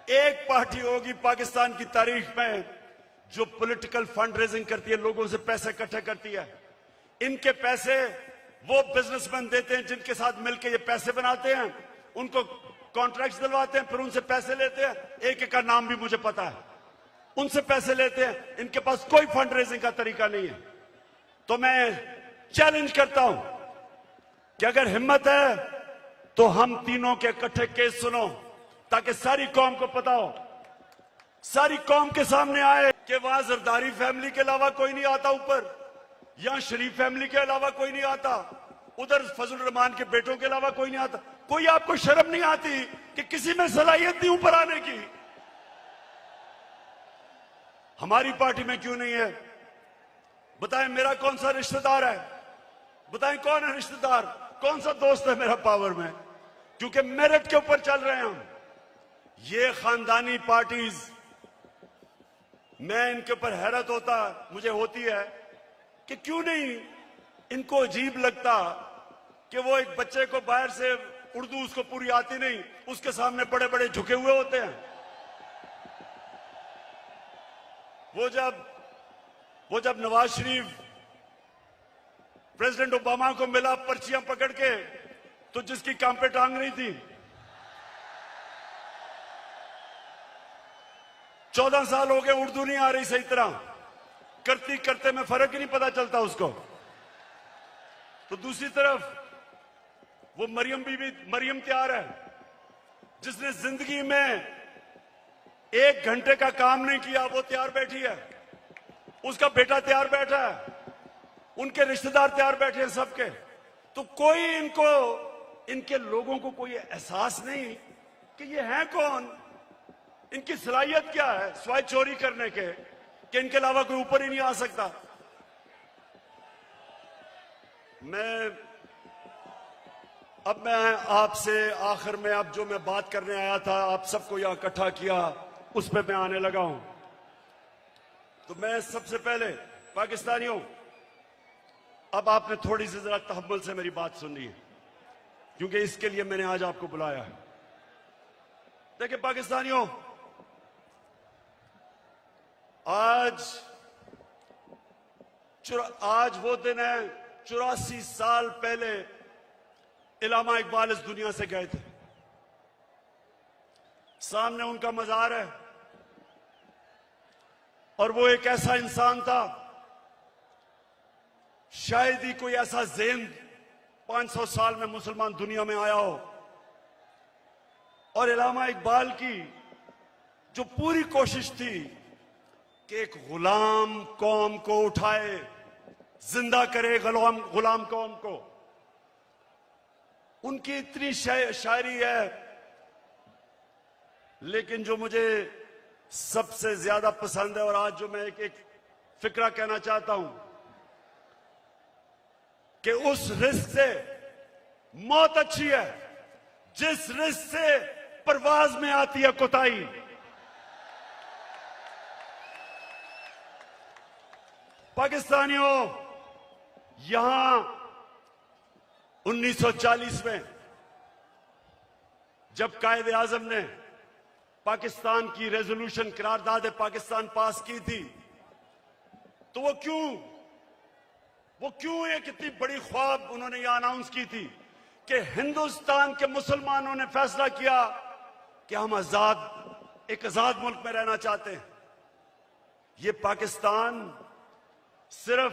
एक पार्टी होगी पाकिस्तान की तारीख में जो पॉलिटिकल फंड रेजिंग करती है, लोगों से पैसे इकट्ठे करती है। इनके पैसे वो बिजनेसमैन देते हैं जिनके साथ मिलकर ये पैसे बनाते हैं, उनको कॉन्ट्रैक्ट्स दिलवाते हैं, फिर उनसे पैसे लेते हैं। एक एक का नाम भी मुझे पता है, उनसे पैसे लेते हैं। इनके पास कोई फंड रेजिंग का तरीका नहीं है। तो मैं चैलेंज करता हूं कि अगर हिम्मत है तो हम तीनों के इकट्ठे केस सुनो, ताकि सारी कौम को पता हो, सारी कौम के सामने आए कि वहां जरदारी फैमिली के अलावा कोई नहीं आता ऊपर, यहां शरीफ फैमिली के अलावा कोई नहीं आता, उधर फजल रहमान के बेटों के अलावा कोई नहीं आता। कोई आपको शर्म नहीं आती कि किसी में सलाहियत नहीं ऊपर आने की? हमारी पार्टी में क्यों नहीं है? बताएं मेरा कौन सा रिश्तेदार है? बताएं कौन है रिश्तेदार, कौन सा दोस्त है मेरा पावर में? क्योंकि मेरिट के ऊपर चल रहे हैं हम। ये खानदानी पार्टीज, मैं इनके ऊपर हैरत मुझे होती है कि क्यों नहीं इनको अजीब लगता कि वो एक बच्चे को बाहर से उर्दू उसको पूरी आती नहीं, उसके सामने बड़े बड़े झुके हुए होते हैं। वो जब नवाज शरीफ प्रेसिडेंट ओबामा को मिला पर्चियां पकड़ के, तो जिसकी काम पे टांग नहीं थी, 14 साल हो गए, उर्दू नहीं आ रही सही तरह, करती करते में फर्क ही नहीं पता चलता उसको। तो दूसरी तरफ वो मरियम तैयार है, जिसने जिंदगी में 1 घंटे का काम नहीं किया, वो तैयार बैठी है। उसका बेटा तैयार बैठा है, उनके रिश्तेदार तैयार बैठे हैं सबके। तो कोई इनके लोगों को कोई एहसास नहीं कि ये हैं कौन, इनकी सलाहियत क्या है स्वाय चोरी करने के, कि इनके अलावा कोई ऊपर ही नहीं आ सकता। मैं आपसे आखिर में अब जो मैं बात करने आया था, आप सबको यहां इकट्ठा किया, उस पे मैं आने लगा हूं। तो मैं सबसे पहले पाकिस्तानियों, अब आपने थोड़ी सी जरा तहम्मुल से मेरी बात सुननी है, क्योंकि इसके लिए मैंने आज आपको बुलाया है। देखिए पाकिस्तानियों, आज आज वो दिन है 84 साल पहले इल्लामा इकबाल इस दुनिया से गए थे। सामने उनका मजार है और वो एक ऐसा इंसान था, शायद ही कोई ऐसा ज़ेन 500 साल में मुसलमान दुनिया में आया हो। और इल्लामा इकबाल की जो पूरी कोशिश थी कि एक गुलाम कौम को उठाए, जिंदा करे गुलाम कौम को, उनकी इतनी शायरी है। लेकिन जो मुझे सबसे ज्यादा पसंद है और आज जो मैं एक फिक्रा कहना चाहता हूं कि उस रिस्क से मौत अच्छी है जिस रिस्क से परवाज में आती है कोताही। पाकिस्तानियों, यहां 1940 में जब कायद आजम ने पाकिस्तान की रेजोल्यूशन करारदाद पाकिस्तान पास की थी, तो वो क्यों एक इतनी बड़ी ख्वाब उन्होंने यह अनाउंस की थी कि हिंदुस्तान के मुसलमानों ने फैसला किया कि हम एक आजाद मुल्क में रहना चाहते हैं। ये पाकिस्तान सिर्फ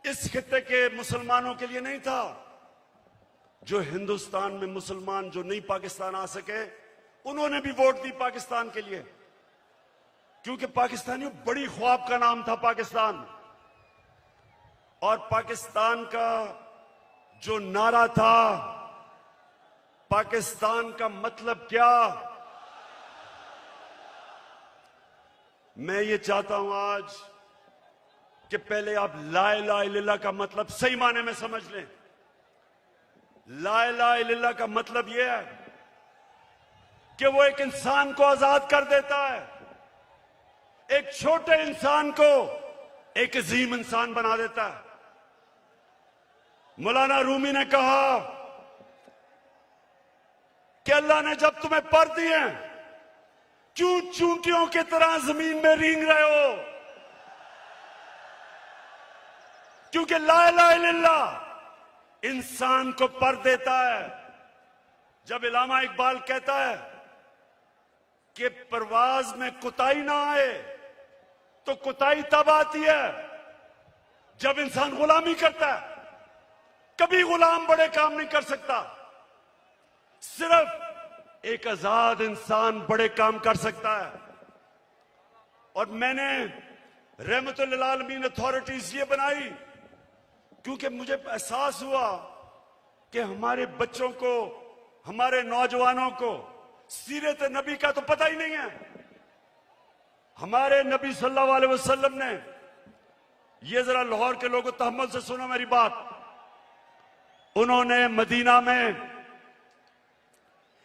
इस खित्ते के मुसलमानों के लिए नहीं था। जो हिंदुस्तान में मुसलमान जो नहीं पाकिस्तान आ सके, उन्होंने भी वोट दी पाकिस्तान के लिए, क्योंकि पाकिस्तानियों बड़ी ख्वाब का नाम था पाकिस्तान। और पाकिस्तान का जो नारा था, पाकिस्तान का मतलब क्या, मैं ये चाहता हूं आज कि पहले आप ला इलाहा इल्लल्लाह का मतलब सही माने में समझ लें। ला इलाहा इल्लल्लाह का मतलब यह है कि वो एक इंसान को आजाद कर देता है, एक छोटे इंसान को एक अजीम इंसान बना देता है। मौलाना रूमी ने कहा कि अल्लाह ने जब तुम्हें पर दिए, क्यों चूंटियों की तरह जमीन में रेंग रहे हो? क्योंकि ला इलाहा इल्लल्लाह इंसान को पर देता है। जब इल्लामा इकबाल कहता है कि परवाज में कुताही ना आए, तो कुताही तब आती है जब इंसान गुलामी करता है। कभी गुलाम बड़े काम नहीं कर सकता, सिर्फ एक आजाद इंसान बड़े काम कर सकता है। और मैंने रहमतुल लिल आलमीन अथॉरिटीज ये बनाई क्योंकि मुझे एहसास हुआ कि हमारे बच्चों को, हमारे नौजवानों को सीरत नबी का तो पता ही नहीं है। हमारे नबी सल्लल्लाहु अलैहि वसल्लम ने, ये जरा लाहौर के लोगों तहम्मुल से सुनो मेरी बात, उन्होंने मदीना में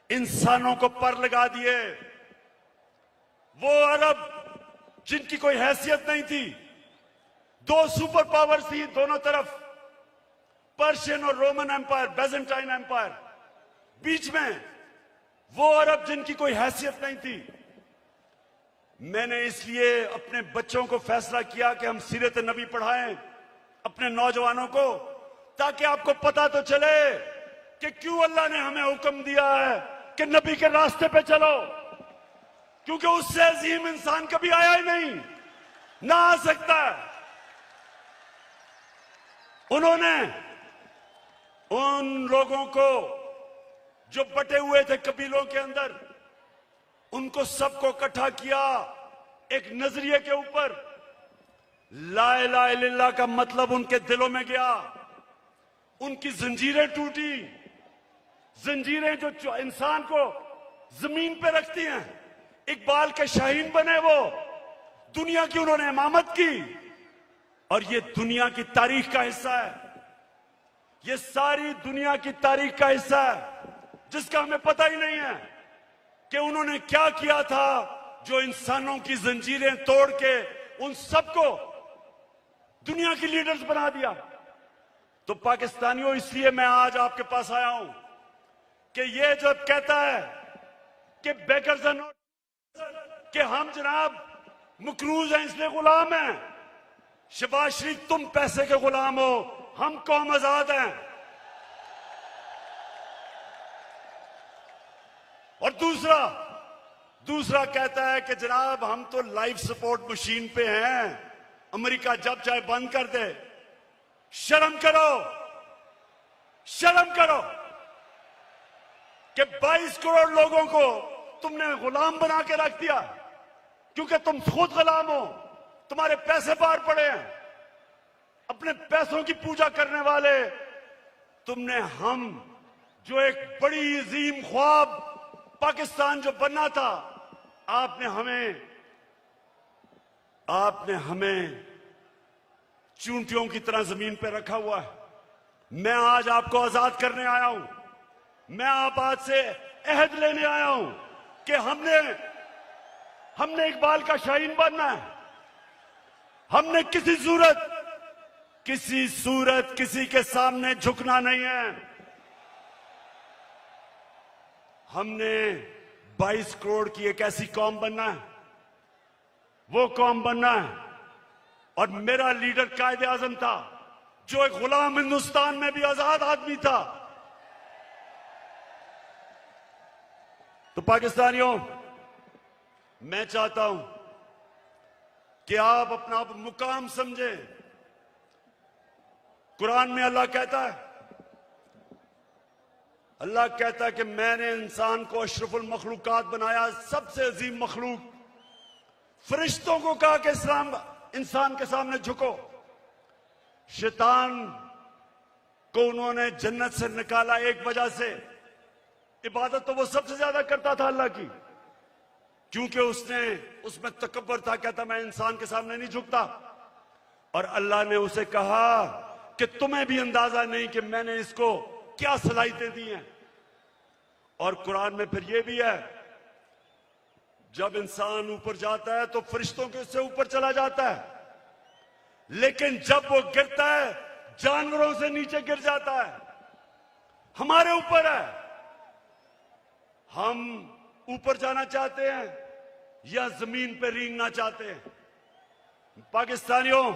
इंसानों को पर लगा दिए। वो अरब जिनकी कोई हैसियत नहीं थी, दो सुपर पावर थी दोनों तरफ, पर्शियन और रोमन एम्पायर, बेजेंटाइन एम्पायर, बीच में वो अरब जिनकी कोई हैसियत नहीं थी। मैंने इसलिए अपने बच्चों को फैसला किया कि हम सीरत नबी पढ़ाएं अपने नौजवानों को, ताकि आपको पता तो चले कि क्यों अल्लाह ने हमें हुक्म दिया है कि नबी के रास्ते पे चलो, क्योंकि उससे अजीम इंसान कभी आया ही नहीं, ना आ सकता है। उन्होंने उन लोगों को जो बटे हुए थे कबीलों के अंदर, उनको सबको इकट्ठा किया एक नजरिए के ऊपर। ला इलाहा इल्लल्लाह का मतलब उनके दिलों में गया, उनकी जंजीरें टूटी, जंजीरें जो इंसान को जमीन पे रखती हैं। इकबाल के शाहीन बने वो, दुनिया की उन्होंने इमामत की, और ये दुनिया की तारीख का हिस्सा है। ये सारी दुनिया की तारीख का हिस्सा है जिसका हमें पता ही नहीं है कि उन्होंने क्या किया था, जो इंसानों की जंजीरें तोड़ के उन सबको दुनिया की लीडर्स बना दिया। तो पाकिस्तानियों, इसलिए मैं आज आपके पास आया हूं कि ये जब कहता है कि बेकर्स आर नॉट, कि हम जनाब मकरूज हैं इसलिए गुलाम हैं, शहबाज शरीफ तुम पैसे के गुलाम हो, हम कौम आजाद हैं। और दूसरा कहता है कि जनाब हम तो लाइफ सपोर्ट मशीन पे हैं, अमेरिका जब चाहे बंद कर दे। शर्म करो कि 22 करोड़ लोगों को तुमने गुलाम बना के रख दिया, क्योंकि तुम खुद गुलाम हो, तुम्हारे पैसे बाहर पड़े हैं, अपने पैसों की पूजा करने वाले तुमने। हम जो एक बड़ी अजीम ख्वाब पाकिस्तान जो बनना था, आपने हमें चूंटियों की तरह जमीन पर रखा हुआ है। मैं आज आपको आजाद करने आया हूं। मैं आप आज से अहद लेने आया हूं कि हमने इकबाल का शाहीन बनना है। हमने किसी सूरत किसी के सामने झुकना नहीं है। हमने 22 करोड़ की एक ऐसी कौम बनना है, वो कौम बनना है। और मेरा लीडर कायदे आजम था, जो एक गुलाम हिंदुस्तान में भी आजाद आदमी था। तो पाकिस्तानियों, मैं चाहता हूं कि आप अपना मुकाम समझें। कुरान में अल्लाह कहता है कि मैंने इंसान को अशरफुल मखलूकात बनाया, सबसे अजीम मखलूक। फरिश्तों को कहा कि इंसान के सामने झुको। शैतान को उन्होंने जन्नत से निकाला एक वजह से। इबादत तो वो सबसे ज्यादा करता था अल्लाह की, क्योंकि उसमें तकब्बर था, कहता मैं इंसान के सामने नहीं झुकता। और अल्लाह ने उसे कहा कि तुम्हें भी अंदाजा नहीं कि मैंने इसको क्या सलाहियतें दी हैं। और कुरान में फिर ये भी है, जब इंसान ऊपर जाता है तो फरिश्तों के उससे ऊपर चला जाता है, लेकिन जब वो गिरता है जानवरों से नीचे गिर जाता है। हमारे ऊपर है, हम ऊपर जाना चाहते हैं या जमीन पे रेंगना चाहते हैं। पाकिस्तानियों,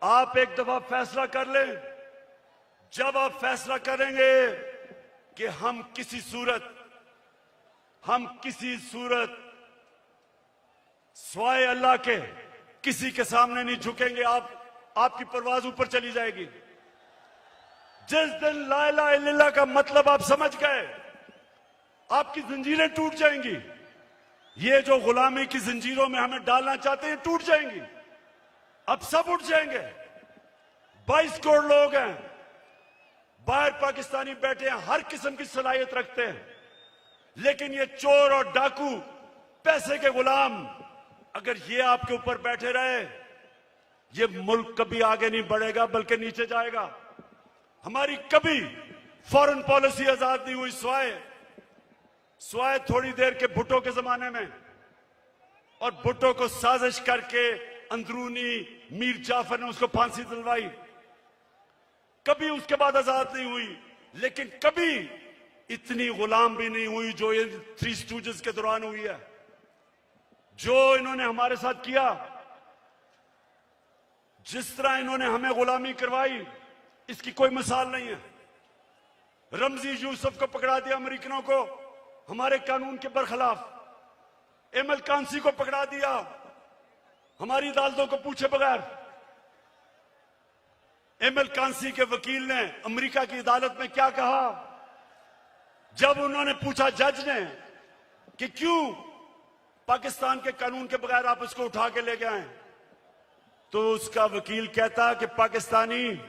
आप एक दफा फैसला कर लें। जब आप फैसला करेंगे कि हम किसी सूरत स्वाय अल्लाह के किसी के सामने नहीं झुकेंगे, आपकी परवाज ऊपर चली जाएगी। जिस दिन ला इलाहा इल्लल्लाह का मतलब आप समझ गए, आपकी जंजीरें टूट जाएंगी। ये जो गुलामी की जंजीरों में हमें डालना चाहते हैं, टूट जाएंगी। अब सब उठ जाएंगे। 22 करोड़ लोग हैं, बाहर पाकिस्तानी बैठे हैं, हर किस्म की सलाहियत रखते हैं, लेकिन ये चोर और डाकू, पैसे के गुलाम, अगर ये आपके ऊपर बैठे रहे, ये मुल्क कभी आगे नहीं बढ़ेगा बल्कि नीचे जाएगा। हमारी कभी फॉरेन पॉलिसी आजाद नहीं हुई। स्वाय थोड़ी देर के भुट्टो के जमाने में, और भुट्टो को साजिश करके अंदरूनी मीर जाफर ने उसको फांसी दिलवाई। कभी उसके बाद आजाद नहीं हुई, लेकिन कभी इतनी गुलाम भी नहीं हुई जो ये 3 स्टूजेस के दौरान हुई है। जो इन्होंने हमारे साथ किया, जिस तरह इन्होंने हमें गुलामी करवाई, इसकी कोई मिसाल नहीं है। रमजी यूसुफ को पकड़ा दिया अमेरिकनों को, हमारे कानून के बरखिलाफ। एमएल कांसी को पकड़ा दिया, हमारी अदालतों को पूछे बगैर। एमएल कांसी के वकील ने अमेरिका की अदालत में क्या कहा, जब उन्होंने पूछा जज ने कि क्यों पाकिस्तान के कानून के बगैर आप इसको उठा के ले गए, तो उसका वकील कहता कि पाकिस्तानी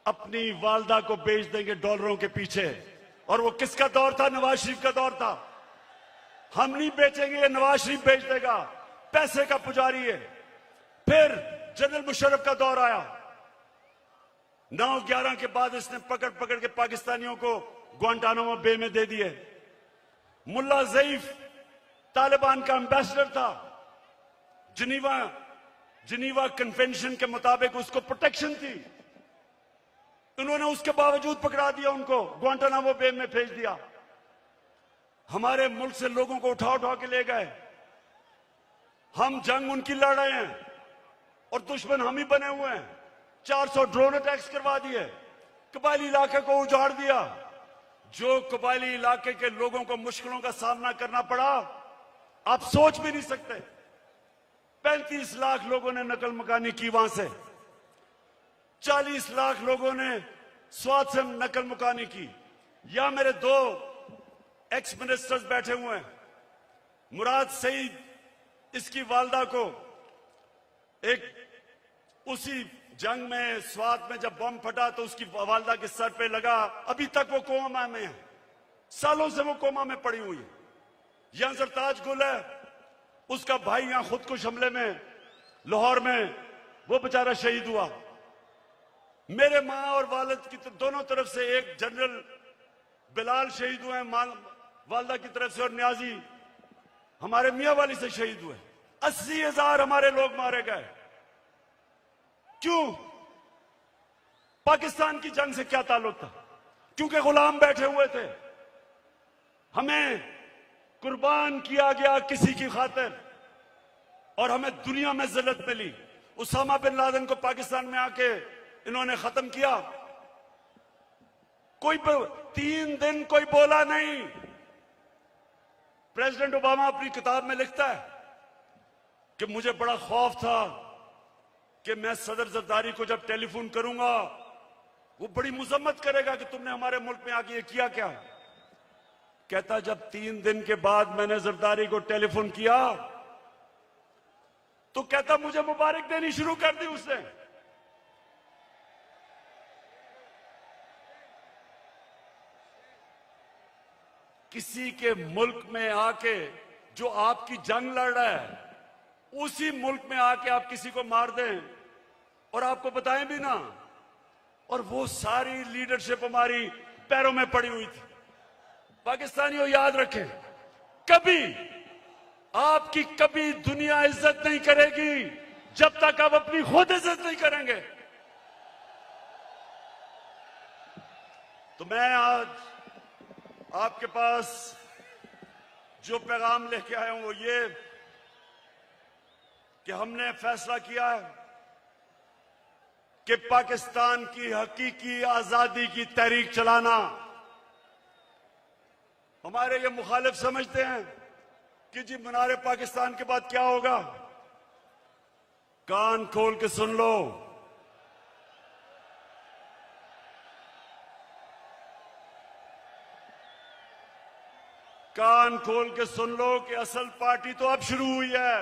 अपनी वालदा को बेच देंगे डॉलरों के पीछे। और वो किसका दौर था? नवाज शरीफ का दौर था। हम नहीं बेचेंगे, ये नवाज शरीफ बेच देगा, पैसे का पुजारी है। फिर जनरल मुशर्रफ का दौर आया, 9/11 के बाद इसने पकड़ के पाकिस्तानियों को ग्वांटानामो बे में दे दिए। मुल्ला ज़ईफ तालिबान का एम्बेसडर था, जिनीवा कन्वेंशन के मुताबिक उसको प्रोटेक्शन थी, उन्होंने उसके बावजूद पकड़ा दिया, उनको ग्वांटानामो बे में भेज दिया। हमारे मुल्क से लोगों को उठा के ले गए। हम जंग उनकी लड़ रहे हैं और दुश्मन हम ही बने हुए हैं। 400 ड्रोन अटैक्स करवा दिए, कबायली इलाके को उजाड़ दिया। जो कबायली इलाके के लोगों को मुश्किलों का सामना करना पड़ा, आप सोच भी नहीं सकते। 35 लाख लोगों ने नकल मकानी की वहां से, 40 लाख लोगों ने स्वाद से नकल मुकानी की। या मेरे 2 एक्स मिनिस्टर्स बैठे हुए हैं। मुराद सईद, इसकी वालदा को एक उसी जंग में स्वाद में जब बम फटा तो उसकी वालदा के सर पे लगा, अभी तक वो कोमा में है, सालों से वो कोमा में पड़ी हुई है। यहां सरताज गुल है, उसका भाई यहां खुदकुश हमले में लाहौर में वो बेचारा शहीद हुआ। मेरे मां और वालिद की दोनों तरफ से, एक जनरल बिलाल शहीद हुए वालदा की तरफ से, और न्याजी हमारे मियां वाली से शहीद हुए। 80,000 हमारे लोग मारे गए। क्यों? पाकिस्तान की जंग से क्या ताल्लुक था? क्योंकि गुलाम बैठे हुए थे। हमें कुर्बान किया गया किसी की खातिर और हमें दुनिया में जिल्लत मिली। उसामा बिन लादेन को पाकिस्तान में आके इन्होंने खत्म किया। कोई 3 दिन कोई बोला नहीं। प्रेसिडेंट ओबामा अपनी किताब में लिखता है कि मुझे बड़ा खौफ था कि मैं सदर जरदारी को जब टेलीफोन करूंगा वो बड़ी मुजम्मत करेगा कि तुमने हमारे मुल्क में आके ये किया क्या। कहता जब 3 दिन के बाद मैंने जरदारी को टेलीफोन किया तो कहता मुझे मुबारक देनी शुरू कर दी उसने। किसी के मुल्क में आके जो आपकी जंग लड़ रहा है, उसी मुल्क में आके आप किसी को मार दें और आपको बताएं भी ना, और वो सारी लीडरशिप हमारी पैरों में पड़ी हुई थी। पाकिस्तानियों याद रखें, कभी आपकी कभी दुनिया इज्जत नहीं करेगी जब तक आप अपनी खुद इज्जत नहीं करेंगे। तो मैं आज आपके पास जो पैगाम लेके आया हूं वो ये कि हमने फैसला किया है कि पाकिस्तान की हकीकी आजादी की तहरीक चलाना। हमारे ये मुखालिफ समझते हैं कि जी मीनार पाकिस्तान के बाद क्या होगा। कान खोल के सुन लो, कान खोल के सुन लो कि असल पार्टी तो अब शुरू हुई है।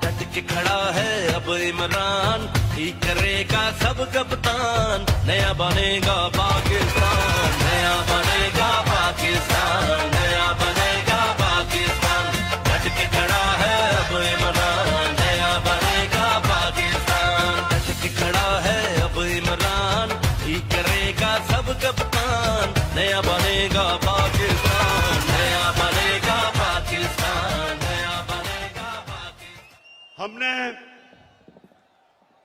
डट के खड़ा है अब इमरान, ठीक करेगा सब कप्तान, नया बनेगा पाकिस्तान, नया बनेगा पाकिस्तान, नया बनेगा पाकिस्तान। डट के खड़ा है अब इमरान, नया बनेगा पाकिस्तान, डट के खड़ा है अब इमरान, ठीक करेगा सब कप्तान, नया बनेगा पाकिस्तान, नया बनेगा पाकिस्तान, नया बनेगा पाकिस्तान। हमने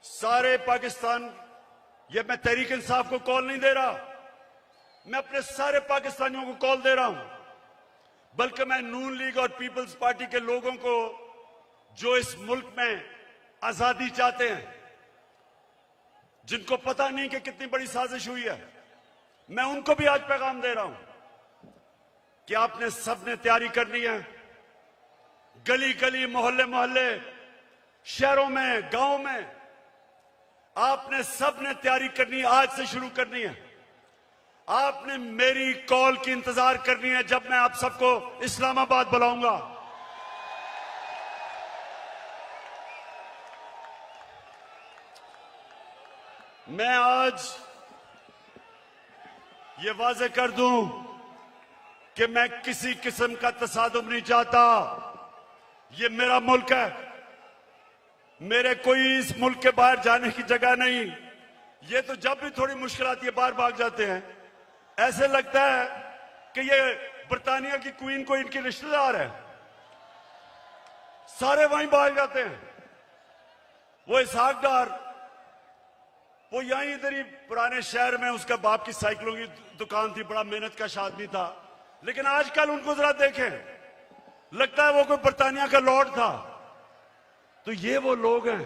सारे पाकिस्तान, ये मैं तहरीक इंसाफ को कॉल नहीं दे रहा, मैं अपने सारे पाकिस्तानियों को कॉल दे रहा हूं, बल्कि मैं नून लीग और पीपल्स पार्टी के लोगों को जो इस मुल्क में आजादी चाहते हैं, जिनको पता नहीं कि कितनी बड़ी साजिश हुई है, मैं उनको भी आज पैगाम दे रहा हूं कि आपने सबने तैयारी करनी है। गली गली, मोहल्ले मोहल्ले, शहरों में, गांव में आपने सबने तैयारी करनी, आज से शुरू करनी है। आपने मेरी कॉल की इंतजार करनी है जब मैं आप सबको इस्लामाबाद बुलाऊंगा। मैं आज ये वाजे कर दूं कि मैं किसी किस्म का तसादुम नहीं चाहता। ये मेरा मुल्क है, मेरे कोई इस मुल्क के बाहर जाने की जगह नहीं। ये तो जब भी थोड़ी मुश्किल आती है बाहर भाग जाते हैं। ऐसे लगता है कि ये बरतानिया की क्वीन को इनके रिश्तेदार है, सारे वहीं भाग जाते हैं। वो इसहाक डार, वो यहीं इधर ही पुराने शहर में उसका बाप की साइकिलों की दुकान थी, बड़ा मेहनत का आदमी था, लेकिन आजकल उनको जरा देखें, लगता है वो कोई बरतानिया का लॉर्ड था। तो ये वो लोग हैं,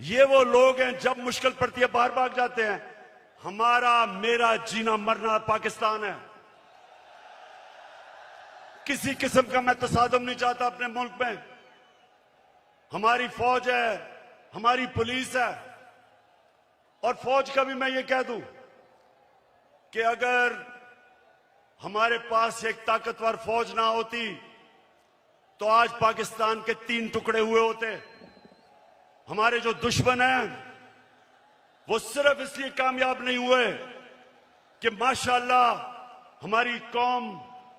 ये वो लोग हैं जब मुश्किल पड़ती है बाहर भाग जाते हैं। हमारा मेरा जीना मरना पाकिस्तान है। किसी किस्म का मैं तसादम नहीं चाहता अपने मुल्क में। हमारी फौज है, हमारी पुलिस है, और फौज का भी मैं ये कह दूं कि अगर हमारे पास एक ताकतवर फौज ना होती तो आज पाकिस्तान के 3 टुकड़े हुए होते। हमारे जो दुश्मन हैं वो सिर्फ इसलिए कामयाब नहीं हुए कि माशाअल्लाह हमारी कौम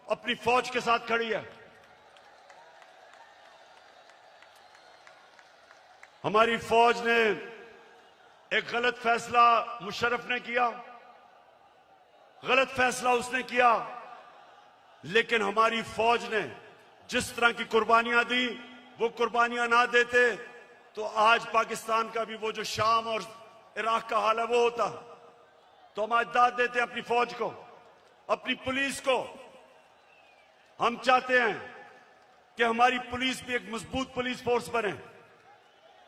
अपनी फौज के साथ खड़ी है। हमारी फौज ने एक गलत फैसला मुशर्रफ ने किया, गलत फैसला उसने किया, लेकिन हमारी फौज ने जिस तरह की कुर्बानियां दी, वो कुर्बानियां ना देते तो आज पाकिस्तान का भी वो जो शाम और इराक का हाल है वो होता। तो हम आज दाद देते हैं अपनी फौज को, अपनी पुलिस को। हम चाहते हैं कि हमारी पुलिस भी एक मजबूत पुलिस फोर्स बने।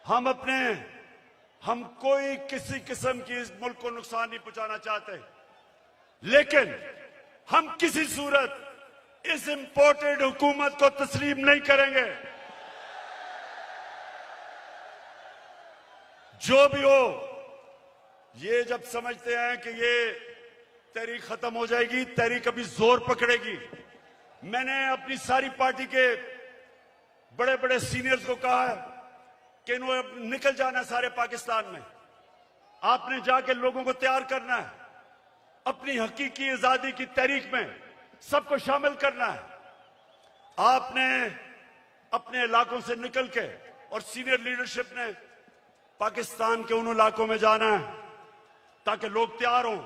हम कोई किसी किस्म की इस मुल्क को नुकसान नहीं पहुंचाना चाहते, लेकिन हम किसी सूरत इस इंपोर्टेड हुकूमत को तस्लीम नहीं करेंगे। जो भी हो, ये जब समझते हैं कि ये तहरीक खत्म हो जाएगी, तहरीक अभी जोर पकड़ेगी। मैंने अपनी सारी पार्टी के बड़े बड़े सीनियर्स को कहा है कि इन्होंने निकल जाना सारे पाकिस्तान में। आपने जाके लोगों को तैयार करना है, अपनी हकीकी आजादी की तहरीक में सबको शामिल करना है। आपने अपने इलाकों से निकल के और सीनियर लीडरशिप ने पाकिस्तान के उन इलाकों में जाना है ताकि लोग तैयार हों,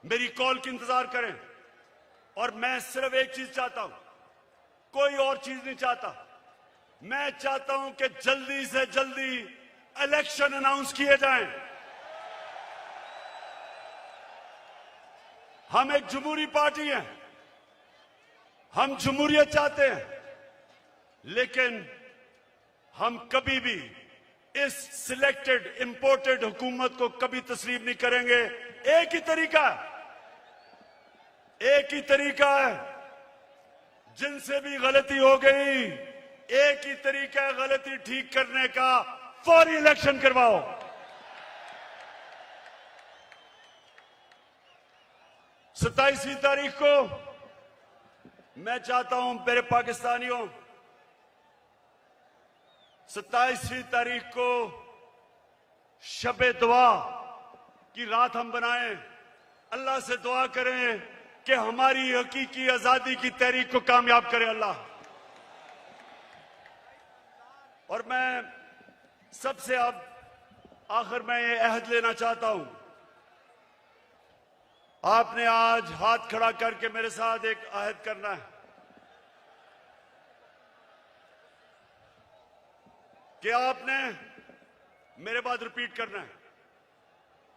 मेरी कॉल की इंतजार करें। और मैं सिर्फ एक चीज चाहता हूं, कोई और चीज नहीं चाहता। मैं चाहता हूं कि जल्दी से जल्दी इलेक्शन अनाउंस किए जाएं। हम एक जमहूरी पार्टी हैं, हम जमहूरियत चाहते हैं, लेकिन हम कभी भी इस सिलेक्टेड इंपोर्टेड हुकूमत को कभी तस्लीम नहीं करेंगे। एक ही तरीका है, जिनसे भी गलती हो गई, एक ही तरीका है गलती ठीक करने का, फौरी इलेक्शन करवाओ। सत्ताईसवीं तारीख को मैं चाहता हूं मेरे पाकिस्तानियों, 27वीं तारीख को शबे दुआ की रात हम बनाएं। अल्लाह से दुआ करें कि हमारी हकीकी आजादी की तहरीक को कामयाब करे अल्लाह। और मैं सबसे अब आखिर में ये अहद लेना चाहता हूं। आपने आज हाथ खड़ा करके मेरे साथ एक अहद करना है कि आपने मेरे बाद रिपीट करना है।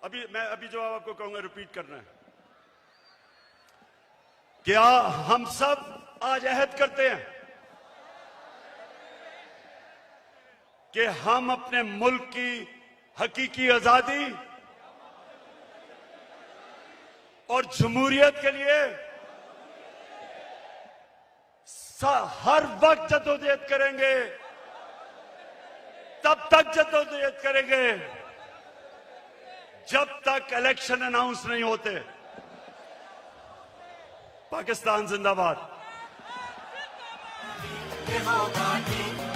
मैं जवाब आपको कहूंगा, रिपीट करना है। क्या हम सब आज अहद करते हैं कि हम अपने मुल्क की हकीकी आजादी और जमहूरियत के लिए हर वक्त जद्दोजहद करेंगे, तब तक जद्दोजहद करेंगे जब तक इलेक्शन अनाउंस नहीं होते। पाकिस्तान जिंदाबाद। ये होगा ठीक।